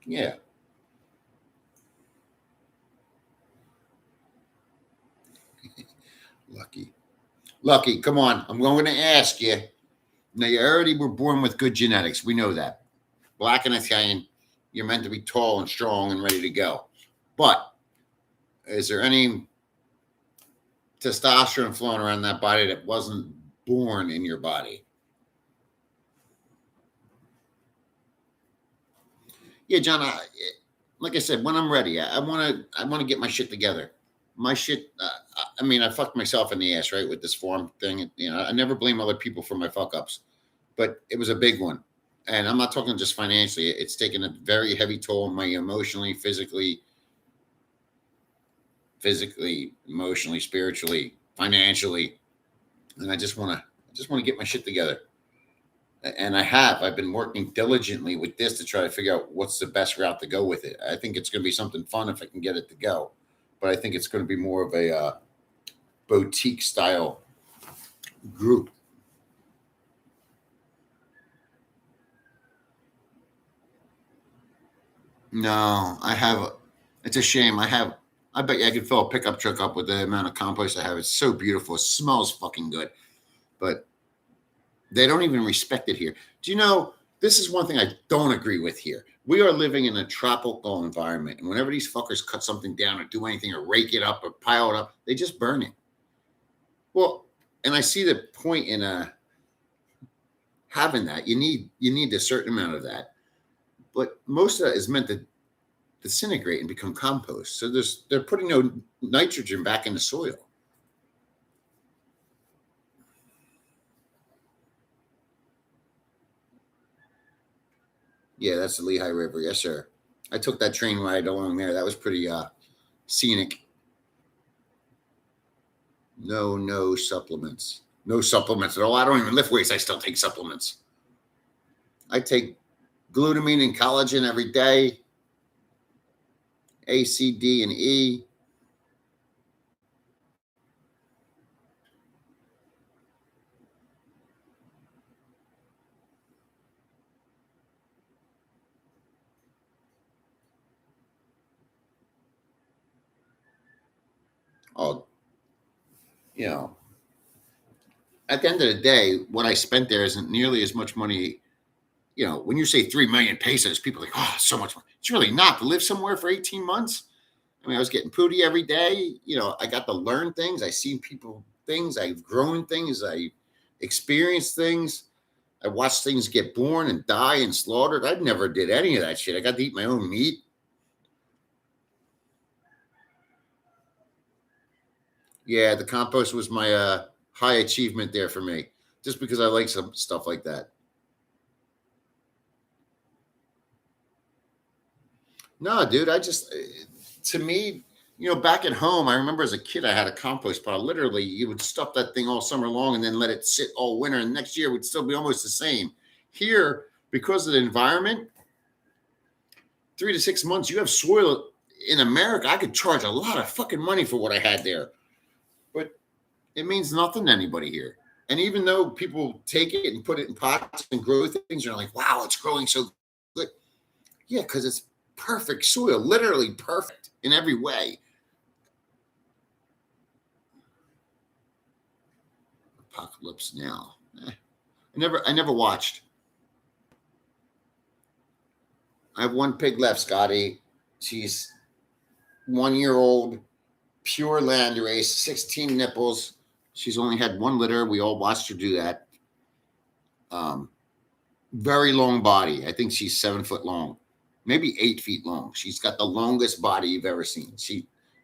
Yeah. Lucky, come on. I'm going to ask you. Now, you already were born with good genetics. We know that. Black and Italian, you're meant to be tall and strong and ready to go. But is there any testosterone flowing around that body that wasn't born in your body? Yeah, John. Like I said, when I'm ready, I want to get my shit together. My shit. I mean, I fucked myself in the ass, right, with this form thing. You know, I never blame other people for my fuck ups, but it was a big one. And I'm not talking just financially. It's taken a very heavy toll on me emotionally, physically, emotionally, spiritually, financially. And I just want to get my shit together. And I've been working diligently with this to try to figure out what's the best route to go with it. I think it's going to be something fun if I can get it to go, but I think it's going to be more of a boutique style group. No, I have. It's a shame. I bet you I could fill a pickup truck up with the amount of compost I have. It's so beautiful. It smells fucking good, but they don't even respect it here. Do you know? This is one thing I don't agree with here. We are living in a tropical environment, and whenever these fuckers cut something down or do anything or rake it up or pile it up, they just burn it. Well, and I see the point in having that. You need a certain amount of that, but most of that is meant to disintegrate and become compost. So they're putting no nitrogen back in the soil. Yeah, that's the Lehigh River. Yes, sir. I took that train ride along there. That was pretty scenic. No supplements. No supplements at all. I don't even lift weights. I still take supplements. I take glutamine and collagen every day. A, C, D, and E. Oh, you know, at the end of the day, what I spent there isn't nearly as much money. When you say 3 million pesos, people are like, oh, so much money. It's really not to live somewhere for 18 months. I mean, I was getting pooty every day. I got to learn things. I seen people things. I've grown things. I experienced things. I watched things get born and die and slaughtered. I never did any of that shit. I got to eat my own meat. Yeah, the compost was my high achievement there for me, just because I like some stuff like that. No, dude, to me, back at home, I remember as a kid, I had a compost pile. Literally, you would stuff that thing all summer long and then let it sit all winter, and next year would still be almost the same. Here, because of the environment, 3 to 6 months, you have soil in America. I could charge a lot of fucking money for what I had there, but it means nothing to anybody here. And even though people take it and put it in pots and grow things, they're like, wow, it's growing so good. Yeah, because it's perfect soil, literally perfect in every way. Apocalypse Now. I never watched. I have one pig left, Scotty. She's 1 year old, pure land race, 16 nipples. She's only had one litter. We all watched her do that. Um, Very long body. I think she's 7 foot long, maybe 8 feet long. She's got the longest body you've ever seen.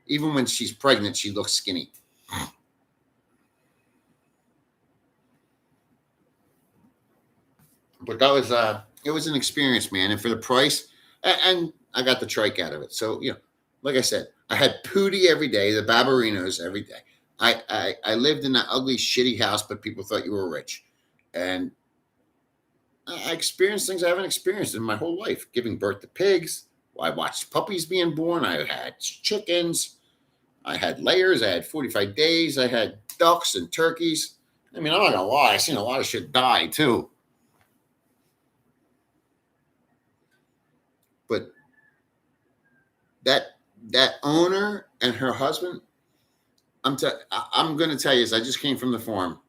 Even when she's pregnant, she looks skinny. But it was an experience, man. And for the price, and I got the trike out of it. So like I said, I had Pootie every day, the Barbarinos every day. I lived in that ugly, shitty house, but people thought you were rich, and I experienced things I haven't experienced in my whole life. Giving birth to pigs. I watched puppies being born. I had chickens. I had layers. I had 45 days. I had ducks and turkeys. I mean, I'm not gonna lie. I seen a lot of shit die too. But that that owner and her husband, I'm going to tell you this. I just came from the farm.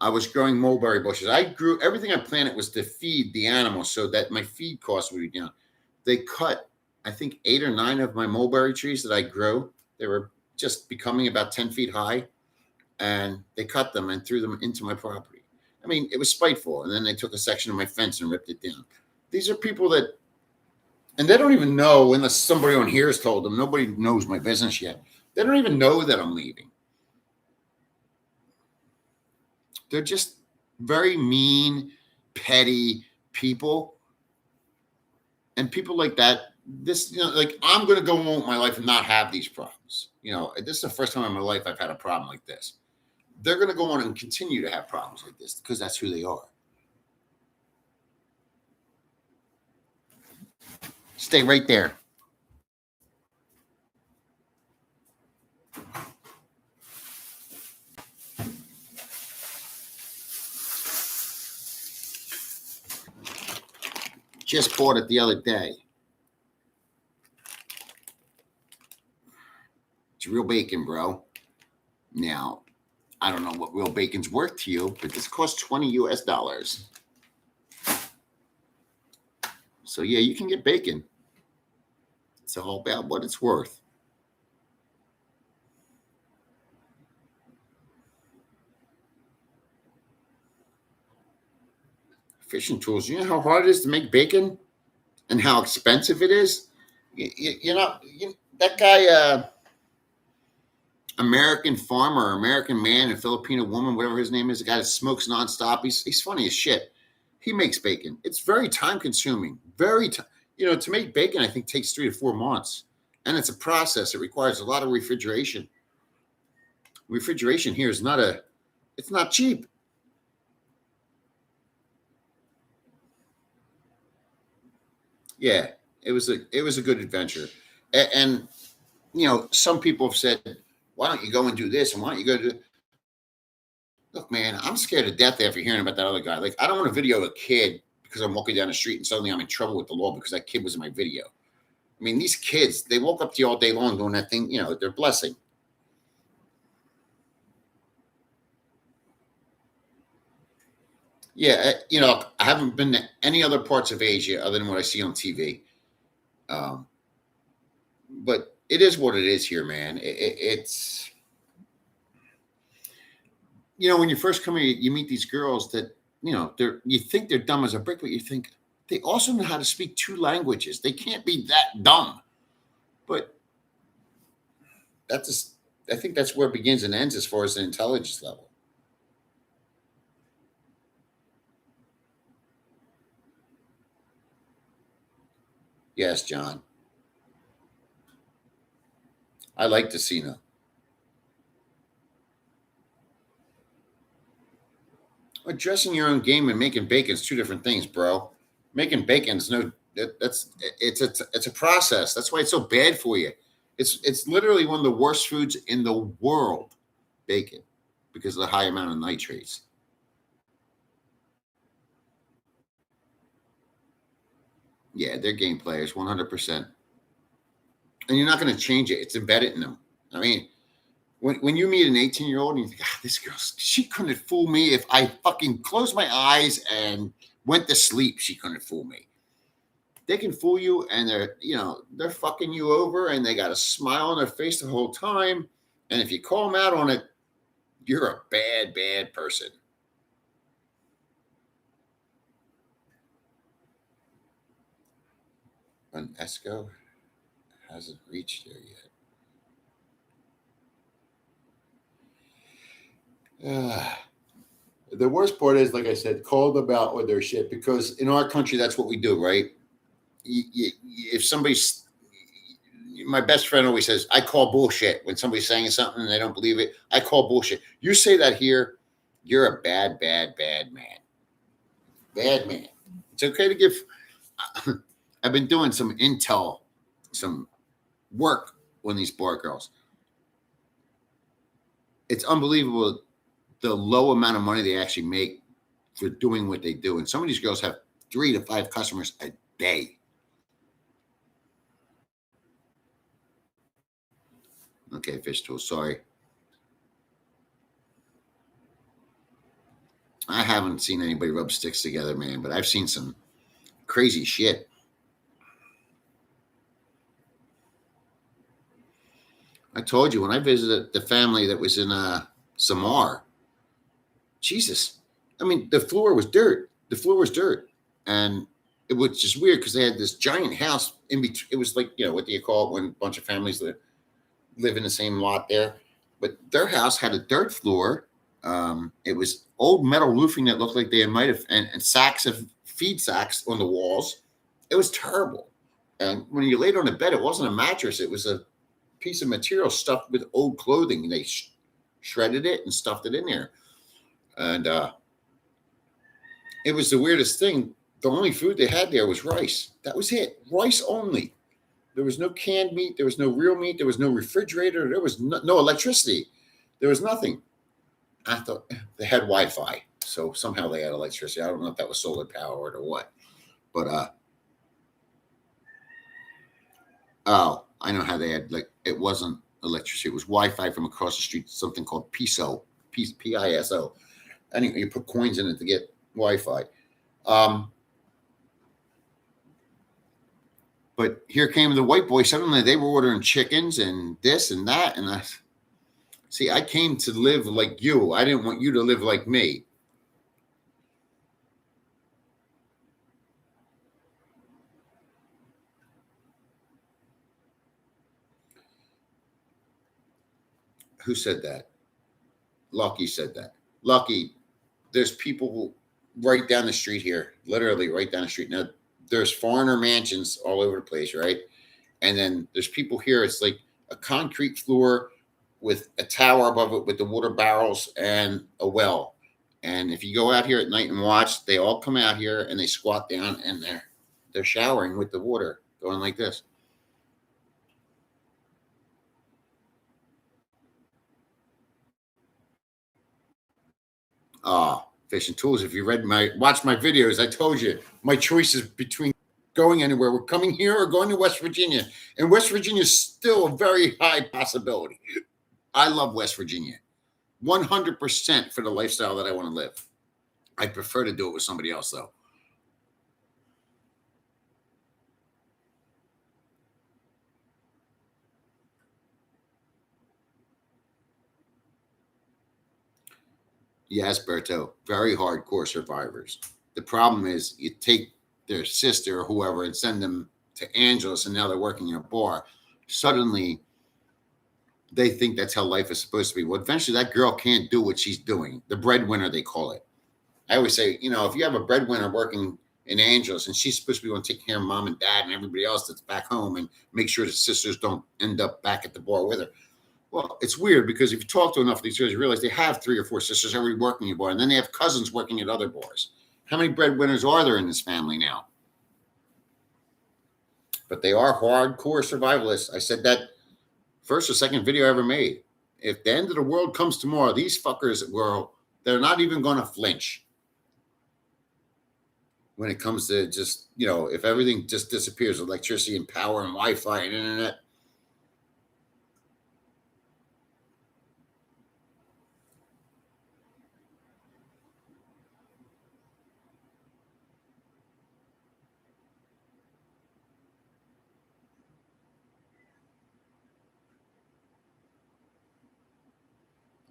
I was growing mulberry bushes. I grew everything I planted was to feed the animals so that my feed costs would be down. They cut, I think, 8 or 9 of my mulberry trees that I grew. They were just becoming about 10 feet high, and they cut them and threw them into my property. I mean, it was spiteful. And then they took a section of my fence and ripped it down. These are people that, and they don't even know, unless somebody on here has told them. Nobody knows my business yet. They don't even know that I'm leaving. They're just very mean, petty people. And people like that, like I'm going to go on with my life and not have these problems. This is the first time in my life I've had a problem like this. They're going to go on and continue to have problems like this because that's who they are. Stay right there. Just bought it the other day. It's real bacon, bro. Now, I don't know what real bacon's worth to you, but this costs $20 US. So yeah, you can get bacon. It's all about what it's worth. Fishing tools. You know how hard it is to make bacon and how expensive it is? That guy, American farmer, American man, and Filipino woman, whatever his name is, the guy that smokes nonstop. He's funny as shit. He makes bacon. It's very time consuming. To make bacon, I think takes 3 to 4 months, and it's a process. It requires a lot of refrigeration. Refrigeration here is it's not cheap. Yeah, it was a good adventure, and some people have said, why don't you go and do this, and why don't you go do? Look, man, I'm scared to death after hearing about that other guy. Like, I don't want to video a kid because I'm walking down the street and suddenly I'm in trouble with the law because that kid was in my video. I mean, these kids, they woke up to you all day long doing that thing. They're blessing. Yeah, I haven't been to any other parts of Asia other than what I see on TV. But it is what it is here, man. It's when you first come here, you meet these girls that you think they're dumb as a brick, but you think they also know how to speak 2 languages. They can't be that dumb. But I think that's where it begins and ends as far as the intelligence level. Yes, John. I like Casino. Addressing your own game and making bacon is 2 different things, bro. Making bacon is it's a process. That's why it's so bad for you. It's literally one of the worst foods in the world, bacon, because of the high amount of nitrates. Yeah, they're game players, 100%. And you're not going to change it. It's embedded in them. I mean, when you meet an 18-year-old and you think, this girl, she couldn't fool me if I fucking closed my eyes and went to sleep. She couldn't fool me. They can fool you, and they're fucking you over, and they got a smile on their face the whole time. And if you call them out on it, you're a bad, bad person. And Esco hasn't reached there yet. The worst part is, like I said, call them out with their shit, because in our country, that's what we do, right? If somebody's, my best friend always says, I call bullshit when somebody's saying something and they don't believe it. I call bullshit. You say that here, you're a bad, bad, bad man. Bad man. It's okay to give. I've been doing some intel, some work on these bar girls. It's unbelievable the low amount of money they actually make for doing what they do. And some of these girls have 3 to 5 customers a day. Okay, fish tool. Sorry. I haven't seen anybody rub sticks together, man, but I've seen some crazy shit. I told you when I visited the family that was in Samar, Jesus. I mean, the floor was dirt. The floor was dirt. And it was just weird because they had this giant house in between. It was like, what do you call it when a bunch of families live in the same lot there? But their house had a dirt floor. It was old metal roofing that looked like they might have, and sacks of feed sacks on the walls. It was terrible. And when you laid on the bed, it wasn't a mattress. It was a piece of material stuffed with old clothing. And they shredded it and stuffed it in there. And it was the weirdest thing. The only food they had there was rice. That was it. Rice only. There was no canned meat. There was no real meat. There was no refrigerator. There was no electricity. There was nothing. I thought they had Wi-Fi, so somehow they had electricity. I don't know if that was solar powered or what, but oh, I know how they had, like, it wasn't electricity. It was Wi-Fi from across the street. Something called PISO, PISO. Anyway, you put coins in it to get Wi-Fi. But here came the white boy. Suddenly they were ordering chickens and this and that, and I see. I came to live like you. I didn't want you to live like me. Who said that? Lucky said that. Lucky, there's people right down the street here, literally right down the street. Now, there's foreigner mansions all over the place, right? And then there's people here. It's like a concrete floor with a tower above it with the water barrels and a well. And if you go out here at night and watch, they all come out here and they squat down and they're showering with the water going like this. Fishing tools. If you watch my videos, I told you my choices between going anywhere. We're coming here or going to West Virginia. And West Virginia is still a very high possibility. I love West Virginia 100% for the lifestyle that I want to live. I prefer to do it with somebody else, though. Yes, Berto, very hardcore survivors. The problem is you take their sister or whoever and send them to Angeles, and now they're working in a bar. Suddenly, they think that's how life is supposed to be. Well, eventually, that girl can't do what she's doing. The breadwinner, they call it. I always say, if you have a breadwinner working in Angeles and she's supposed to be going to take care of mom and dad and everybody else that's back home and make sure the sisters don't end up back at the bar with her. Well, it's weird because if you talk to enough of these girls, you realize they have 3 or 4 sisters already working at a bar, and then they have cousins working at other bars. How many breadwinners are there in this family now? But they are hardcore survivalists. I said that first or second video I ever made. If the end of the world comes tomorrow, these fuckers they're not even going to flinch when it comes to just, if everything just disappears, electricity and power and Wi-Fi and internet.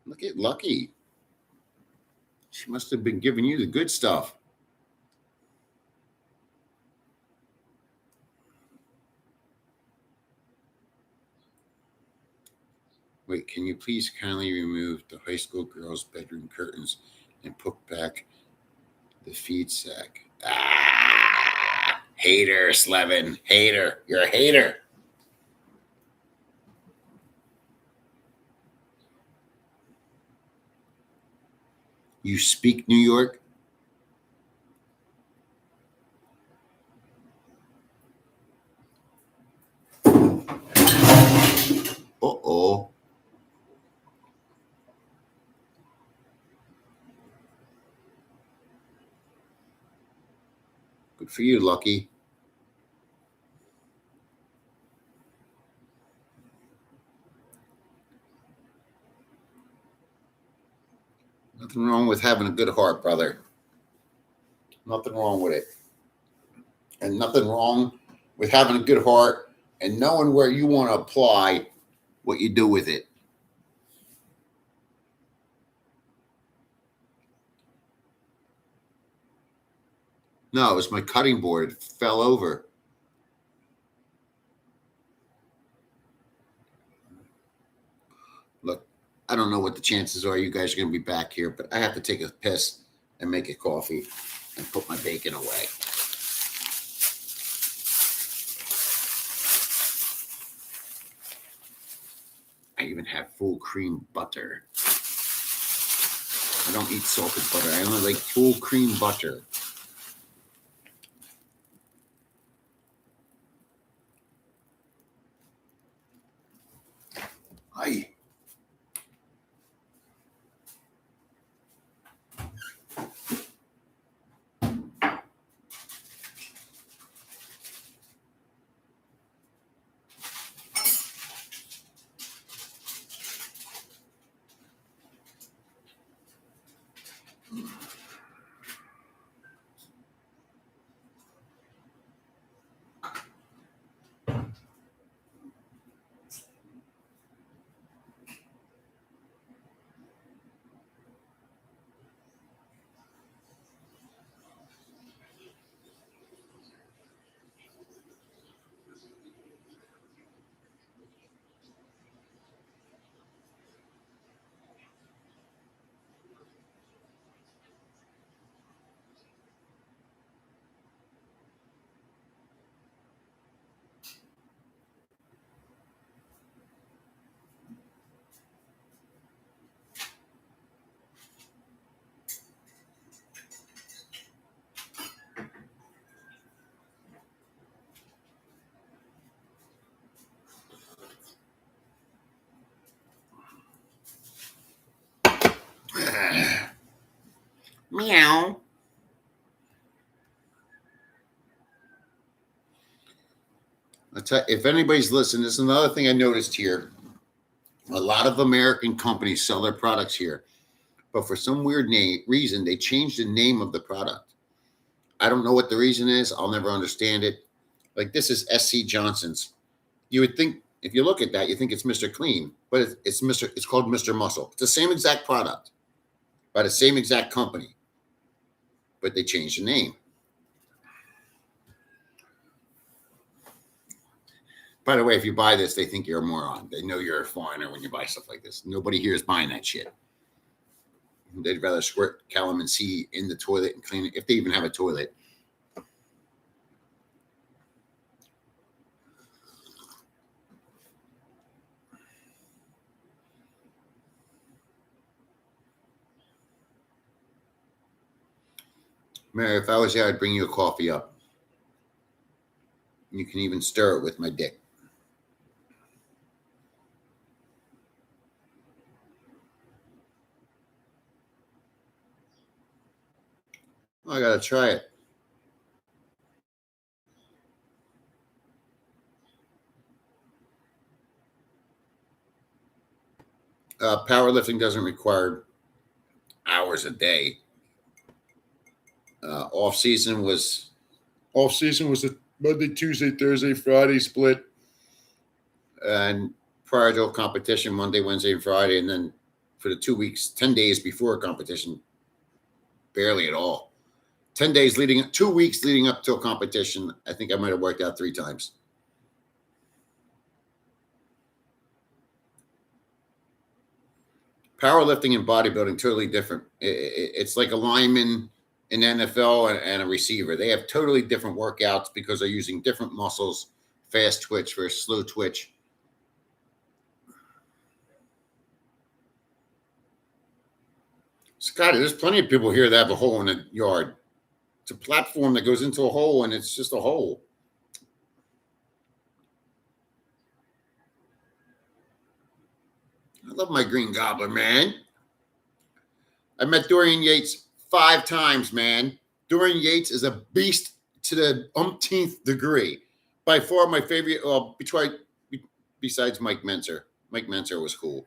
Look at Lucky. She must have been giving you the good stuff. Wait, can you please kindly remove the high school girls' bedroom curtains and put back the feed sack? Hater, Slevin. Hater. You're a hater. You speak New York? Uh-oh. Good for you, Lucky. Nothing wrong with having a good heart, brother. Nothing wrong with it. And nothing wrong with having a good heart and knowing where you want to apply what you do with it. No, it was my cutting board. It fell over. Look, I don't know what the chances are you guys are going to be back here, but I have to take a piss and make a coffee and put my bacon away. I even have full cream butter. I don't eat salted butter. I only like full cream butter. Aye. Meow. If anybody's listening, this is another thing I noticed here. A lot of American companies sell their products here, but for some weird reason, they changed the name of the product. I don't know what the reason is. I'll never understand it. Like this is SC Johnson's. You would think if you look at that, you think it's Mr. Clean, but it's Mr. It's called Mr. Muscle. It's the same exact product by the same exact company, but they changed the name. By the way, if you buy this, they think you're a moron. They know you're a foreigner when you buy stuff like this. Nobody here is buying that shit. They'd rather squirt Calamin C in the toilet and clean it if they even have a toilet. Mary, if I was you, I'd bring you a coffee up. You can even stir it with my dick. I gotta try it. Powerlifting doesn't require hours a day. Off season was a Monday, Tuesday, Thursday, Friday split, and prior to a competition, Monday, Wednesday, and Friday, and then for the 2 weeks, 10 days before a competition, barely at all. 2 weeks leading up to a competition, I think I might have worked out 3 times. Powerlifting and bodybuilding, totally different. It's like a lineman in NFL and a receiver. They have totally different workouts because they're using different muscles, fast twitch versus slow twitch. Scotty, there's plenty of people here that have a hole in the yard. It's a platform that goes into a hole, and it's just a hole. I love my Green Goblin, man. I met Dorian Yates 5 times, man. Dorian Yates is a beast to the umpteenth degree. By far my favorite, besides Mike Menzer. Mike Menzer was cool.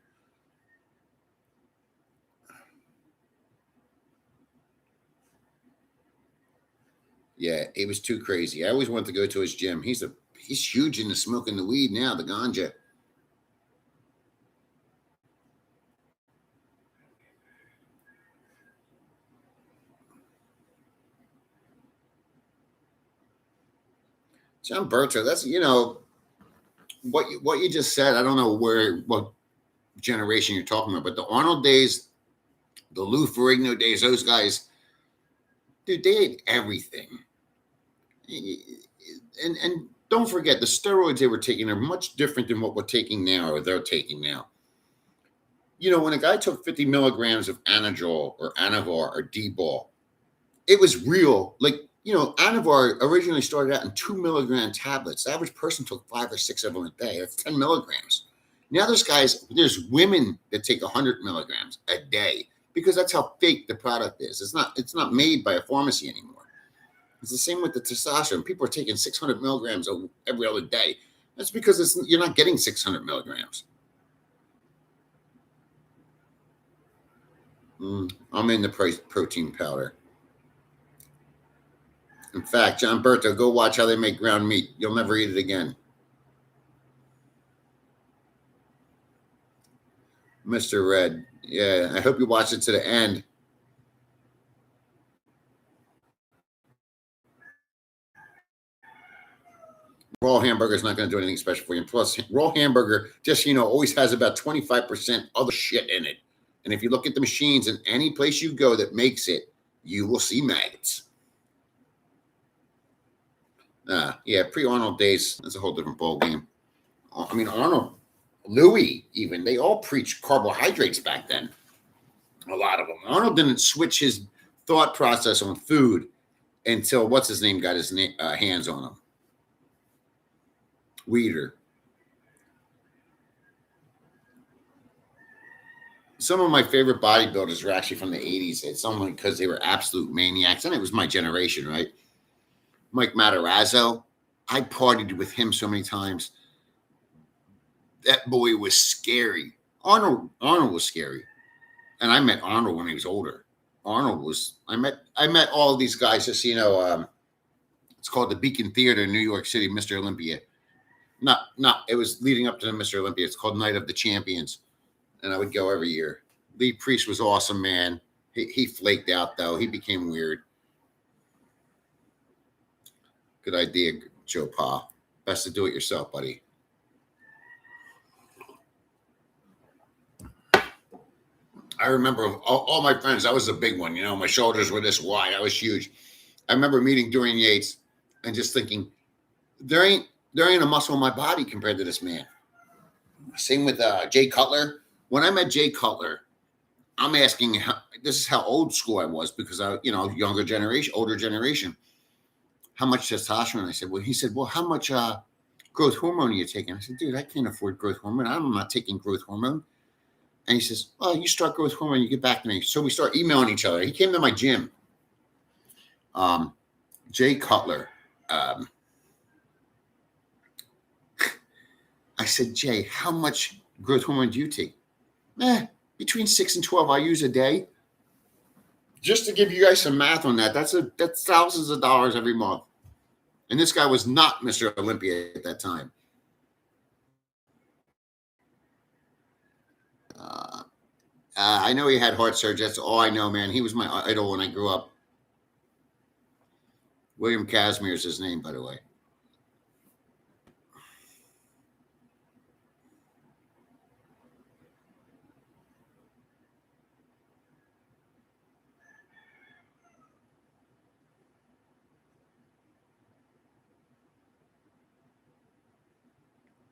Yeah, he was too crazy. I always wanted to go to his gym. He's huge into smoking the weed now, the ganja. John Berto, that's what you just said. I don't know what generation you're talking about, but the Arnold days, the Lou Ferrigno days, those guys, dude, they ate everything. And don't forget the steroids they were taking are much different than what we're taking now or they're taking now. When a guy took 50 milligrams of Anadrol or Anavar or D-ball, it was real. Like, Anavar originally started out in 2 milligram tablets. The average person took 5 or 6 of them a day. That's 10 milligrams. Now there's women that take 100 milligrams a day because that's how fake the product is. It's not made by a pharmacy anymore. It's the same with the testosterone. People are taking 600 milligrams every other day. That's because you're not getting 600 milligrams. I'm in the protein powder. In fact, John Berto, go watch how they make ground meat. You'll never eat it again. Mr. Red. Yeah, I hope you watch it to the end. Raw hamburger is not going to do anything special for you. Plus, raw hamburger, just always has about 25% other shit in it. And if you look at the machines in any place you go that makes it, you will see maggots. Yeah, pre-Arnold days, that's a whole different ball game. I mean, Arnold, Louis, even, they all preached carbohydrates back then. A lot of them. Arnold didn't switch his thought process on food until what's his name got his hands on him. Weeder. Some of my favorite bodybuilders were actually from the 80s. It's only because they were absolute maniacs. And it was my generation, right? Mike Matarazzo. I partied with him so many times. That boy was scary. Arnold was scary. And I met Arnold when he was older. I met all of these guys just, it's called the Beacon Theater in New York City, Mr. Olympia. It was leading up to the Mr. Olympia. It's called Night of the Champions. And I would go every year. Lee Priest was awesome, man. He flaked out, though. He became weird. Good idea, Joe Pa. Best to do it yourself, buddy. I remember all my friends. I was a big one. My shoulders were this wide. I was huge. I remember meeting Dorian Yates and just thinking, there ain't a muscle in my body compared to this man. Same with Jay Cutler. When I met Jay Cutler, I'm asking, this is how old school I was because younger generation, older generation, how much testosterone? I said, he said, well, how much growth hormone are you taking? I said, dude, I can't afford growth hormone. I'm not taking growth hormone. And he says, oh, you start growth hormone, you get back to me. So we start emailing each other. He came to my gym. Jay Cutler. I said, Jay, how much growth hormone do you take? Between 6 and 12 I use a day. Just to give you guys some math on that, that's thousands of dollars every month. And this guy was not Mr. Olympia at that time. I know he had heart surgery. That's all I know, man. He was my idol when I grew up. William Casimir is his name, by the way.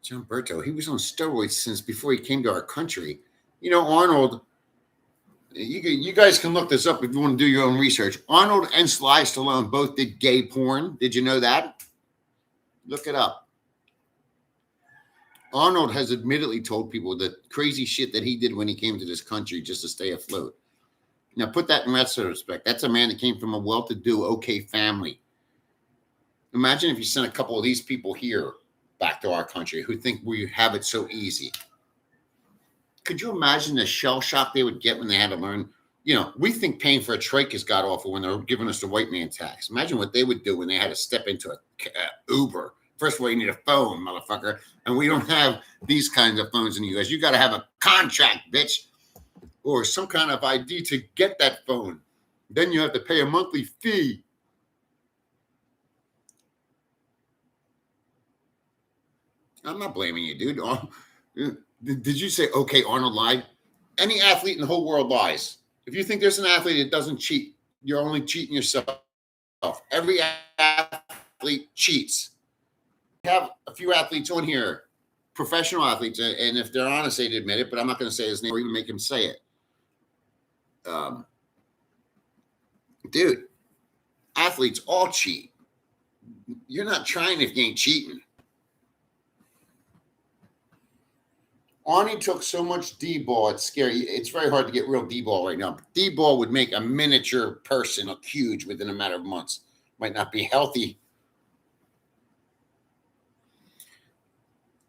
John Berto, he was on steroids since before he came to our country. Arnold, you guys can look this up if you want to do your own research. Arnold and Sly Stallone both did gay porn. Did you know that? Look it up. Arnold has admittedly told people the crazy shit that he did when he came to this country just to stay afloat. Now, put that in retrospect. That's a man that came from a well-to-do, okay family. Imagine if you sent a couple of these people here back to our country who think we have it so easy. Could you imagine the shell shock they would get when they had to learn? We think paying for a trach is god awful when they're giving us the white man tax. Imagine what they would do when they had to step into a Uber. First of all, you need a phone, motherfucker. And we don't have these kinds of phones in the U.S. You got to have a contract, bitch, or some kind of ID to get that phone. Then you have to pay a monthly fee. I'm not blaming you, dude. Did you say, okay, Arnold lied? Any athlete in the whole world lies. If you think there's an athlete that doesn't cheat, you're only cheating yourself. Every athlete cheats. We have a few athletes on here, professional athletes, and if they're honest, they'd admit it, but I'm not going to say his name or even make him say it. Dude, athletes all cheat. You're not trying if you ain't cheating. Arnie took so much D-ball, it's scary. It's very hard to get real D-ball right now. D-ball would make a miniature person look huge within a matter of months. Might not be healthy.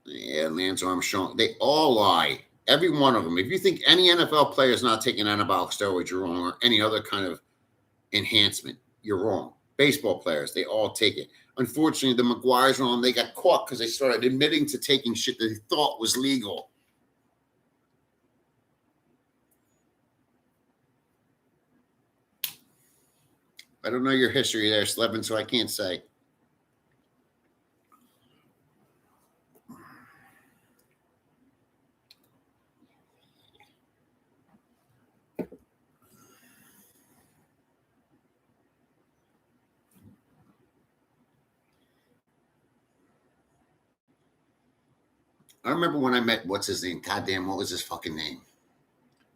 Yeah, Lance Armstrong. They all lie. Every one of them. If you think any NFL player is not taking anabolic steroids, you're wrong, or any other kind of enhancement, you're wrong. Baseball players, they all take it. Unfortunately, the McGuires and all them, they got caught because they started admitting to taking shit that they thought was legal. I don't know your history there, Slevin, so I can't say. I remember when I met, what's his name? Goddamn, what was his fucking name?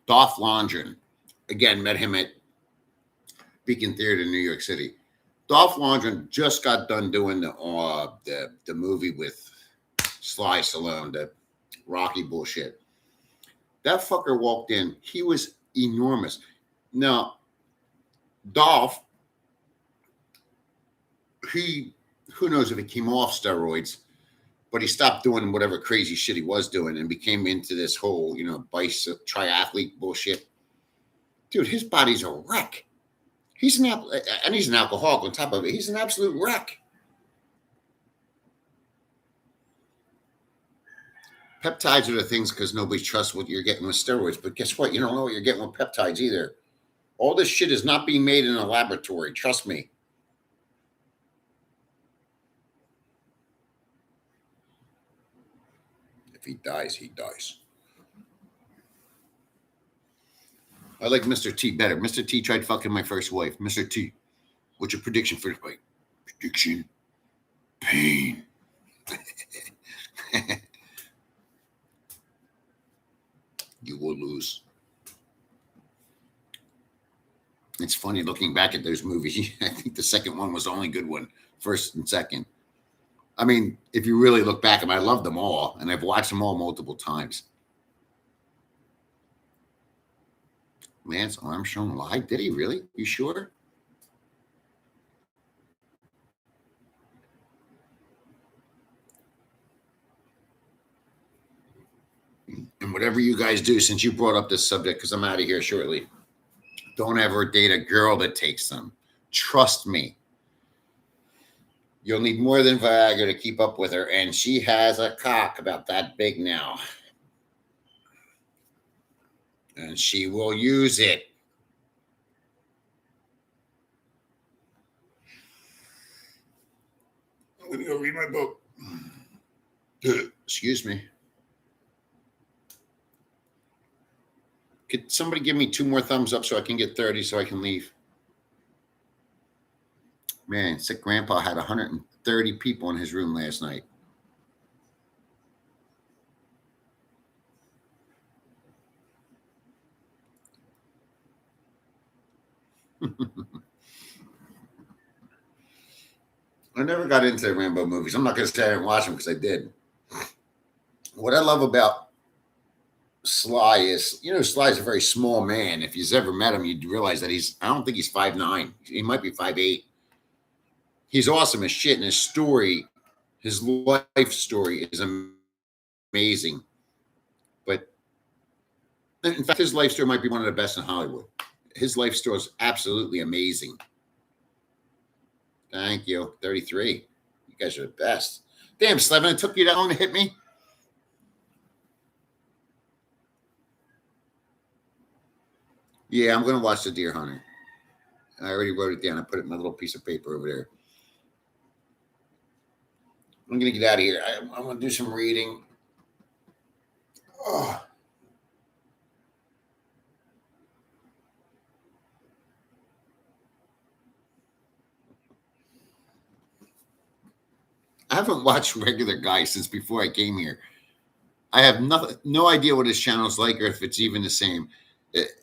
Dolph Lundgren. Again, met him at Beacon Theater in New York City. Dolph Lundgren just got done doing the movie with Sly Stallone, the Rocky bullshit. That fucker walked in. He was enormous. Now, Dolph, who knows if he came off steroids, but he stopped doing whatever crazy shit he was doing and became into this whole, triathlete bullshit. Dude, his body's a wreck. He's an alcoholic on top of it. He's an absolute wreck. Peptides are the things because nobody trusts what you're getting with steroids. But guess what? You don't know what you're getting with peptides either. All this shit is not being made in a laboratory. Trust me. If he dies, he dies. I like Mr. T better. Mr. T tried fucking my first wife. Mr. T, what's your prediction for the fight? Prediction. Pain. You will lose. It's funny looking back at those movies. I think the second one was the only good one, first and second. I mean, if you really look back, I love them all, and I've watched them all multiple times. Lance Armstrong lied? Did he really? You sure? And whatever you guys do, since you brought up this subject, because I'm out of here shortly, don't ever date a girl that takes them. Trust me. You'll need more than Viagra to keep up with her, and she has a cock about that big now. And she will use it. I'm going to go read my book. Excuse me. Could somebody give me 2 more thumbs up so I can get 30 so I can leave? Man, sick grandpa had 130 people in his room last night. I never got into the Rambo movies. I'm not going to say I didn't watch them because I did. What I love about Sly is, Sly's a very small man. If you've ever met him, you'd realize that I don't think he's 5'9". He might be 5'8". He's awesome as shit. And his story, his life story is amazing. But in fact, his life story might be one of the best in Hollywood. His life story is absolutely amazing. Thank you. 33. You guys are the best. Damn, Slevin, it took you that long to hit me? Yeah, I'm going to watch The Deer Hunter. I already wrote it down. I put it in my little piece of paper over there. I'm going to get out of here. I'm going to do some reading. Oh. I haven't watched Regular Guy since before I came here. I have no idea what his channel's like or if it's even the same.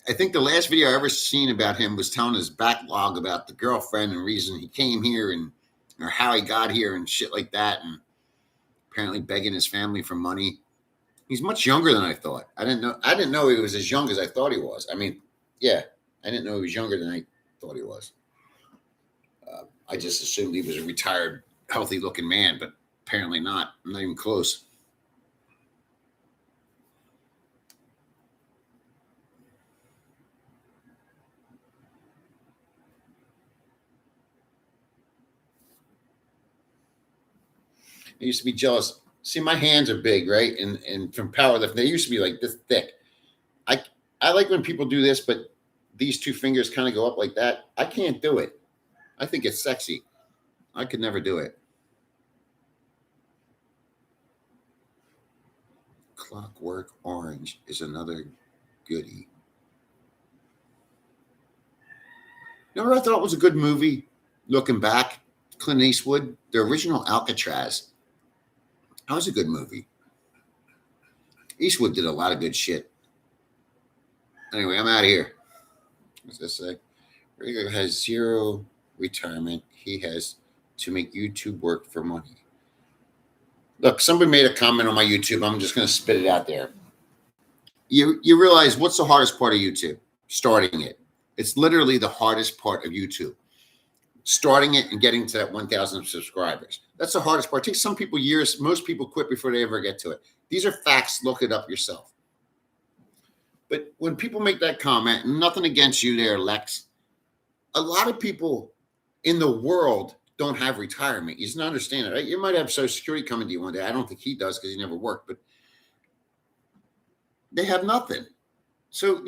I think the last video I ever seen about him was telling his backlog about the girlfriend and reason he came here or how he got here and shit like that. And apparently begging his family for money. He's much younger than I thought. I didn't know he was as young as I thought he was. I mean, yeah, I didn't know he was younger than I thought he was. I just assumed he was a retired, healthy-looking man, but apparently not. I'm not even close. I used to be jealous. See, my hands are big, right? And from powerlifting, they used to be like this thick. I I like when people do this, but these two fingers kind of go up like that. I can't do it. I think it's sexy. I could never do it. Clockwork Orange is another goodie. You know what I thought was a good movie? Looking back, Clint Eastwood, the original Alcatraz. That was a good movie. Eastwood did a lot of good shit. Anyway, I'm out of here. What's this say? Rhaegar has zero retirement. He has to make YouTube work for money. Look, somebody made a comment on my YouTube. I'm just going to spit it out there. You realize what's the hardest part of YouTube? Starting it. It's literally the hardest part of YouTube. Starting it and getting to that 1,000 subscribers. That's the hardest part. It takes some people years. Most people quit before they ever get to it. These are facts. Look it up yourself. But when people make that comment, nothing against you there, Lex, a lot of people in the world don't have retirement. You just don't understand it, right? You might have Social Security coming to you one day. I don't think he does because he never worked, but they have nothing. So,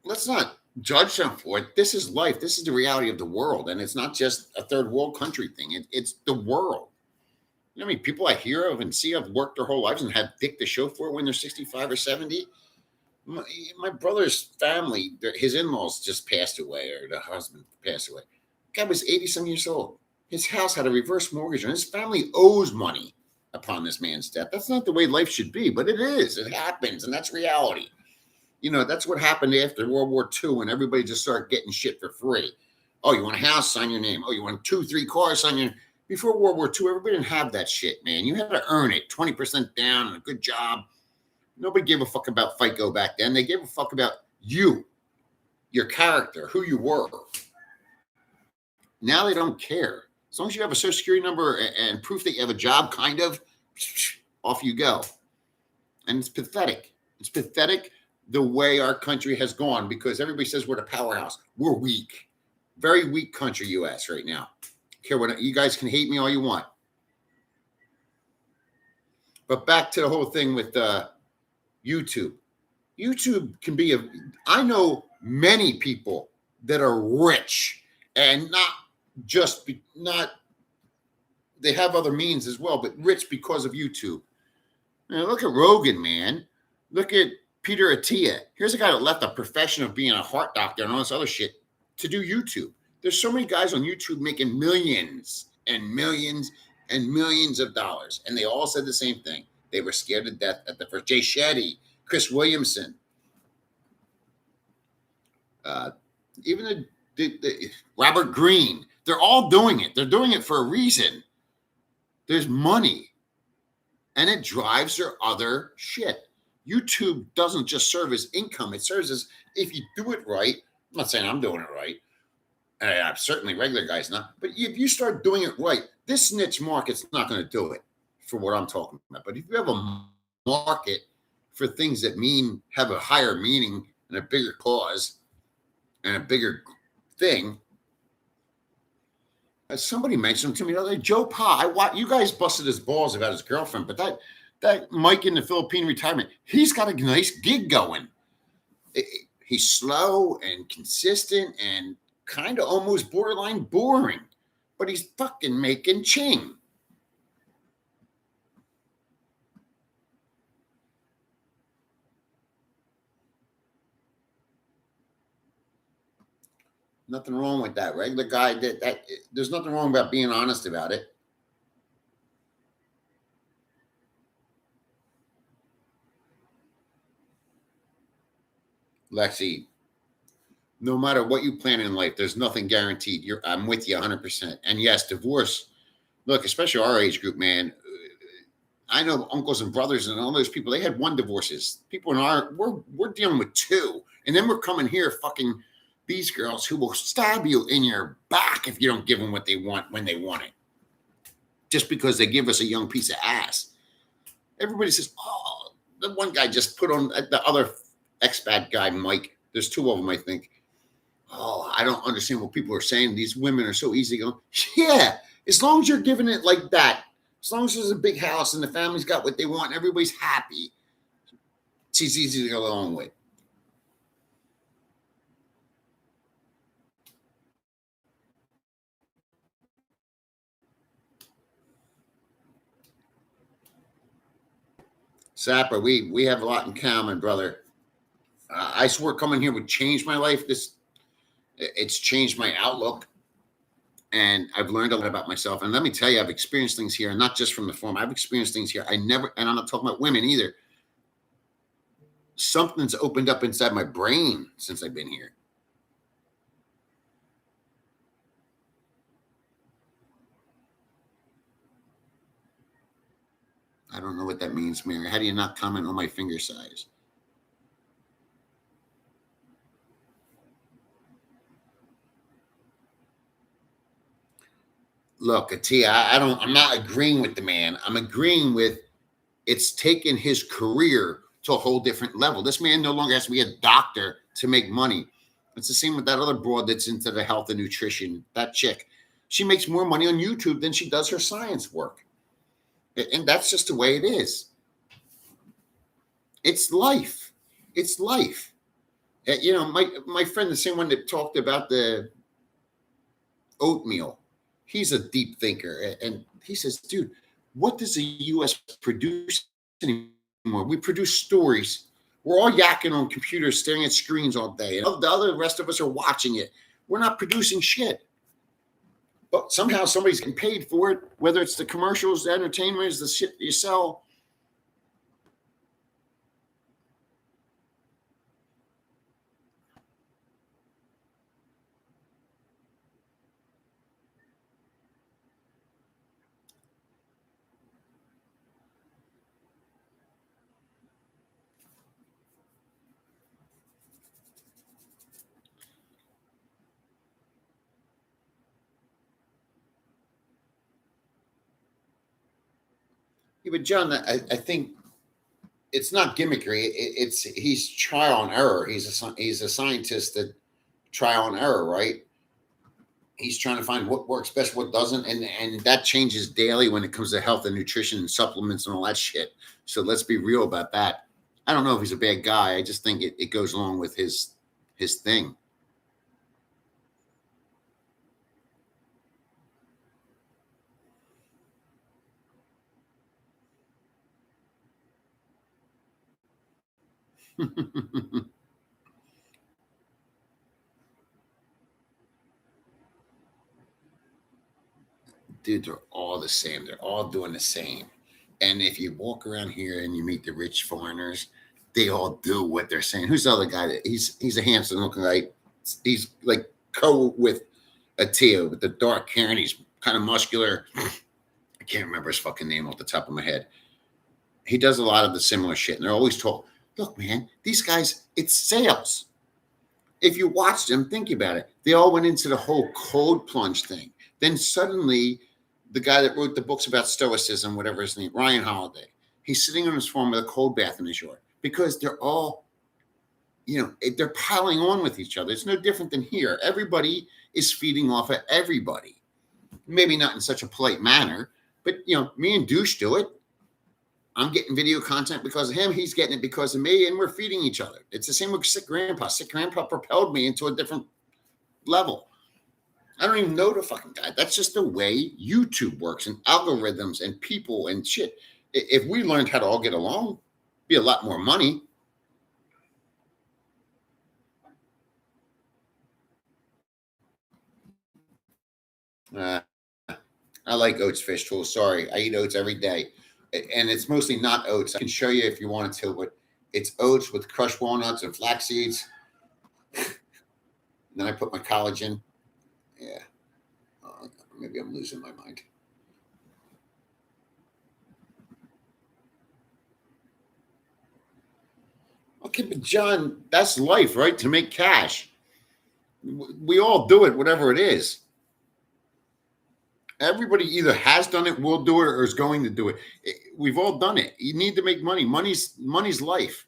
let's not judge them for it. This is life. This is the reality of the world. And it's not just a third world country thing. It's the world. You know how many people I hear of and see have worked their whole lives and have dick to show for it when they're 65 or 70? My brother's family, his in-laws just passed away, or the husband passed away. The guy was 80-some years old. His house had a reverse mortgage, and his family owes money upon this man's death. That's not the way life should be, but it is. It happens, and that's reality. That's what happened after World War II when everybody just started getting shit for free. Oh, you want a house? Sign your name. Oh, you want 2-3 cars? Sign your name. Before World War II, everybody didn't have that shit, man. You had to earn it. 20% down and a good job. Nobody gave a fuck about FICO back then. They gave a fuck about you, your character, who you were. Now they don't care. As long as you have a Social Security number and proof that you have a job, kind of, off you go. And it's pathetic. It's pathetic the way our country has gone because everybody says we're the powerhouse. We're weak. Very weak country, U.S. right now. Care what you guys can hate me all you want. But back to the whole thing with YouTube. YouTube can be I know many people that are rich and they have other means as well, but rich because of YouTube. Now, look at Rogan, man. Look at Peter Attia. Here's a guy that left the profession of being a heart doctor and all this other shit to do YouTube. There's so many guys on YouTube making millions and millions and millions of dollars. And they all said the same thing. They were scared to death at the first. Jay Shetty, Chris Williamson, even the Robert Greene. They're all doing it. They're doing it for a reason. There's money. And it drives their other shit. YouTube doesn't just serve as income. It serves as, if you do it right, I'm not saying I'm doing it right. I'm certainly regular guys not. But if you start doing it right, this niche market's not going to do it for what I'm talking about. But if you have a market for things that have a higher meaning and a bigger cause and a bigger thing, as somebody mentioned to me the other day, Joe Pa, you guys busted his balls about his girlfriend, but that Mike in the Philippine retirement, he's got a nice gig going. He's slow and consistent and kind of almost borderline boring, but he's fucking making ching. Nothing wrong with that, right? The guy that there's nothing wrong about being honest about it. Lexi, no matter what you plan in life, there's nothing guaranteed. I'm with you 100%. And yes, divorce, look, especially our age group, man, I know uncles and brothers and all those people. They had one divorces. People in our we're dealing with two, and then we're coming here fucking these girls who will stab you in your back if you don't give them what they want when they want it, just because they give us a young piece of ass. Everybody says, "Oh, the one guy just put on the other expat guy, Mike." There's two of them, I think. Oh, I don't understand what people are saying. These women are so easy going. Yeah, as long as you're giving it like that, as long as there's a big house and the family's got what they want, and everybody's happy, it's easy to go along with. Sapper, we have a lot in common, brother. I swear, coming here would change my life. It's changed my outlook, and I've learned a lot about myself. And let me tell you, I've experienced things here, and not just from the forum. I've experienced things here. And I'm not talking about women either. Something's opened up inside my brain since I've been here. I don't know what that means, Mary. How do you not comment on my finger size? Look, Atia, I'm not agreeing with the man. I'm agreeing with it's taken his career to a whole different level. This man no longer has to be a doctor to make money. It's the same with that other broad that's into the health and nutrition. That chick, she makes more money on YouTube than she does her science work. And that's just the way it is. It's life. It's life. You know, my friend, the same one that talked about the oatmeal, he's a deep thinker. And he says, dude, what does the U.S. produce anymore? We produce stories. We're all yakking on computers, staring at screens all day. And the other rest of us are watching it. We're not producing shit. But somehow somebody's getting paid for it, whether it's the commercials, the entertainment, the shit you sell. Yeah, but John, I think it's not gimmickry. It's he's trial and error. He's a scientist that trial and error, right? He's trying to find what works best, what doesn't, and that changes daily when it comes to health and nutrition and supplements and all that shit. So let's be real about that. I don't know if he's a bad guy. I just think it goes along with his thing. Dude, they're all the same. They're all doing the same. And if you walk around here and you meet the rich foreigners, they all do what they're saying. Who's the other guy? He's a handsome looking guy. He's like co with Attila with the dark hair, and he's kind of muscular. I can't remember his fucking name off the top of my head. He does a lot of the similar shit, and they're always told, "Look, man, these guys, it's sales." If you watch them, think about it. They all went into the whole cold plunge thing. Then suddenly, the guy that wrote the books about stoicism, whatever his name, Ryan Holiday, he's sitting on his phone with a cold bath in his yard because they're all, they're piling on with each other. It's no different than here. Everybody is feeding off of everybody. Maybe not in such a polite manner, but me and Douche do it. I'm getting video content because of him. He's getting it because of me, and we're feeding each other. It's the same with Sick Grandpa. Sick Grandpa propelled me into a different level. I don't even know the fucking guy. That's just the way YouTube works and algorithms and people and shit. If we learned how to all get along, be a lot more money. Uh, I like oats fish tools. Sorry, I eat oats every day, and it's mostly not oats. I can show you if you wanted to, but it's oats with crushed walnuts and flax seeds. Then I put my collagen. Yeah, maybe I'm losing my mind. Okay, but John, that's life, right? To make cash. We all do it, whatever it is. Everybody either has done it, will do it, or is going to do it. We've all done it. You need to make money. Money's life.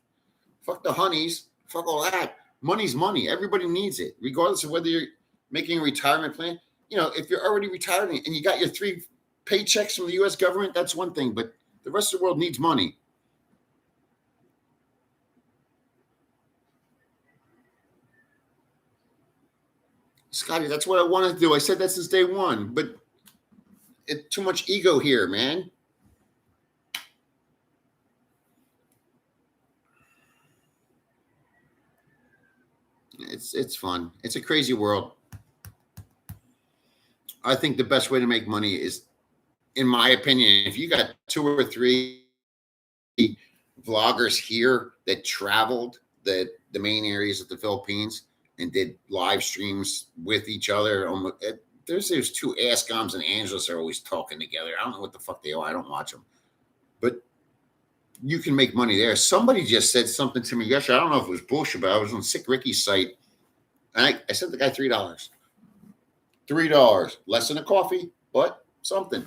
Fuck the honeys. Fuck all that. Money's money. Everybody needs it, regardless of whether you're making a retirement plan. You know, if you're already retired and you got your 3 paychecks from the U.S. government, that's one thing. But the rest of the world needs money. Scotty, that's what I wanted to do. I said that since day one, but too much ego here, man. It's fun. It's a crazy world. I think the best way to make money is, in my opinion, if you got 2 or 3 vloggers here that traveled the main areas of the Philippines and did live streams with each other. There's 2 Ascoms and Angeles are always talking together. I don't know what the fuck they are. I don't watch them, but you can make money there. Somebody just said something to me yesterday. I don't know if it was bullshit, but I was on Sick Ricky's site, and I sent the guy $3. $3, less than a coffee, but something.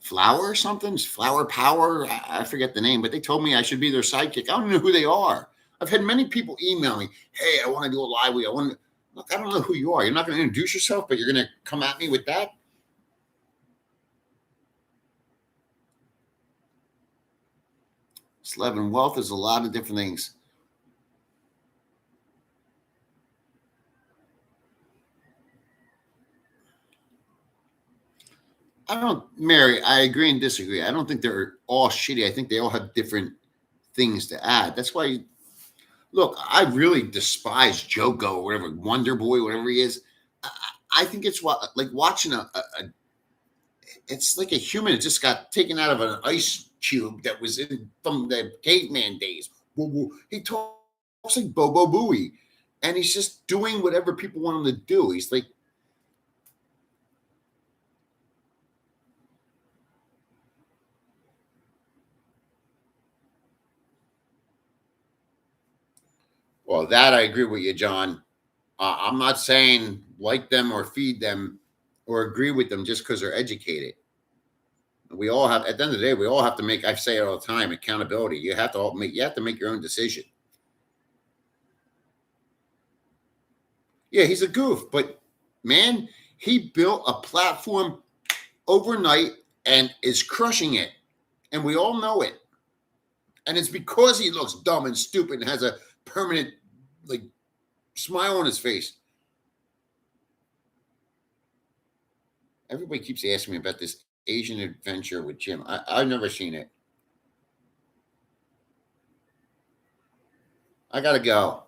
Flower or something, Flower Power. I forget the name, but they told me I should be their sidekick. I don't know who they are. I've had many people email me, "Hey, I want to do a live with you. Look, I don't know who you are. You're not going to introduce yourself, but you're going to come at me with that." Slev and wealth is a lot of different things. Mary, I agree and disagree. I don't think they're all shitty. I think they all have different things to add. That's why, look, I really despise Joko or whatever, Wonder Boy, whatever he is. I think it's like watching it's like a human that just got taken out of an ice cube that was from the caveman days. He talks like Bobo Booey, and he's just doing whatever people want him to do. He's like, well, that I agree with you, John. I'm not saying like them or feed them or agree with them just because they're educated. We all have, at the end of the day, we all have to make, I say it all the time, accountability. You have to make your own decision. Yeah, he's a goof, but man, he built a platform overnight and is crushing it. And we all know it. And it's because he looks dumb and stupid and has a permanent like smile on his face. Everybody keeps asking me about this Asian adventure with Jim. I've never seen it. I gotta go.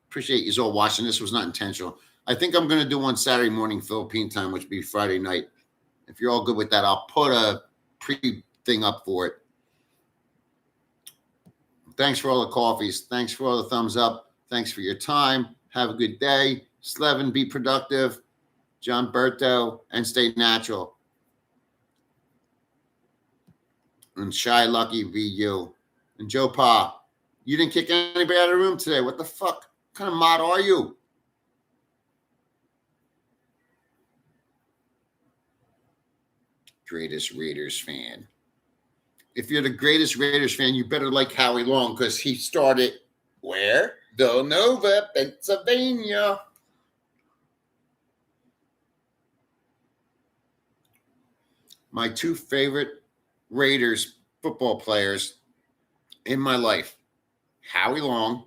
Appreciate you all watching. This was not intentional. I think I'm gonna do one Saturday morning Philippine time, which would be Friday night. If you're all good with that, I'll put a pre thing up for it. Thanks for all the coffees. Thanks for all the thumbs up. Thanks for your time. Have a good day. Slevin, be productive. John Berto, and stay natural. And Shy Lucky be you. And Joe Pa, you didn't kick anybody out of the room today. What the fuck? What kind of mod are you? Greatest Raiders fan. If you're the greatest Raiders fan, you better like Howie Long because he started where? Villanova, Pennsylvania. My 2 favorite Raiders football players in my life, Howie Long,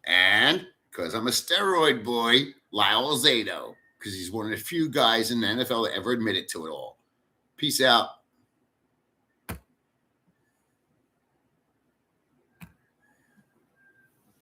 and because I'm a steroid boy, Lyle Zato, because he's one of the few guys in the NFL that ever admitted to it all. Peace out.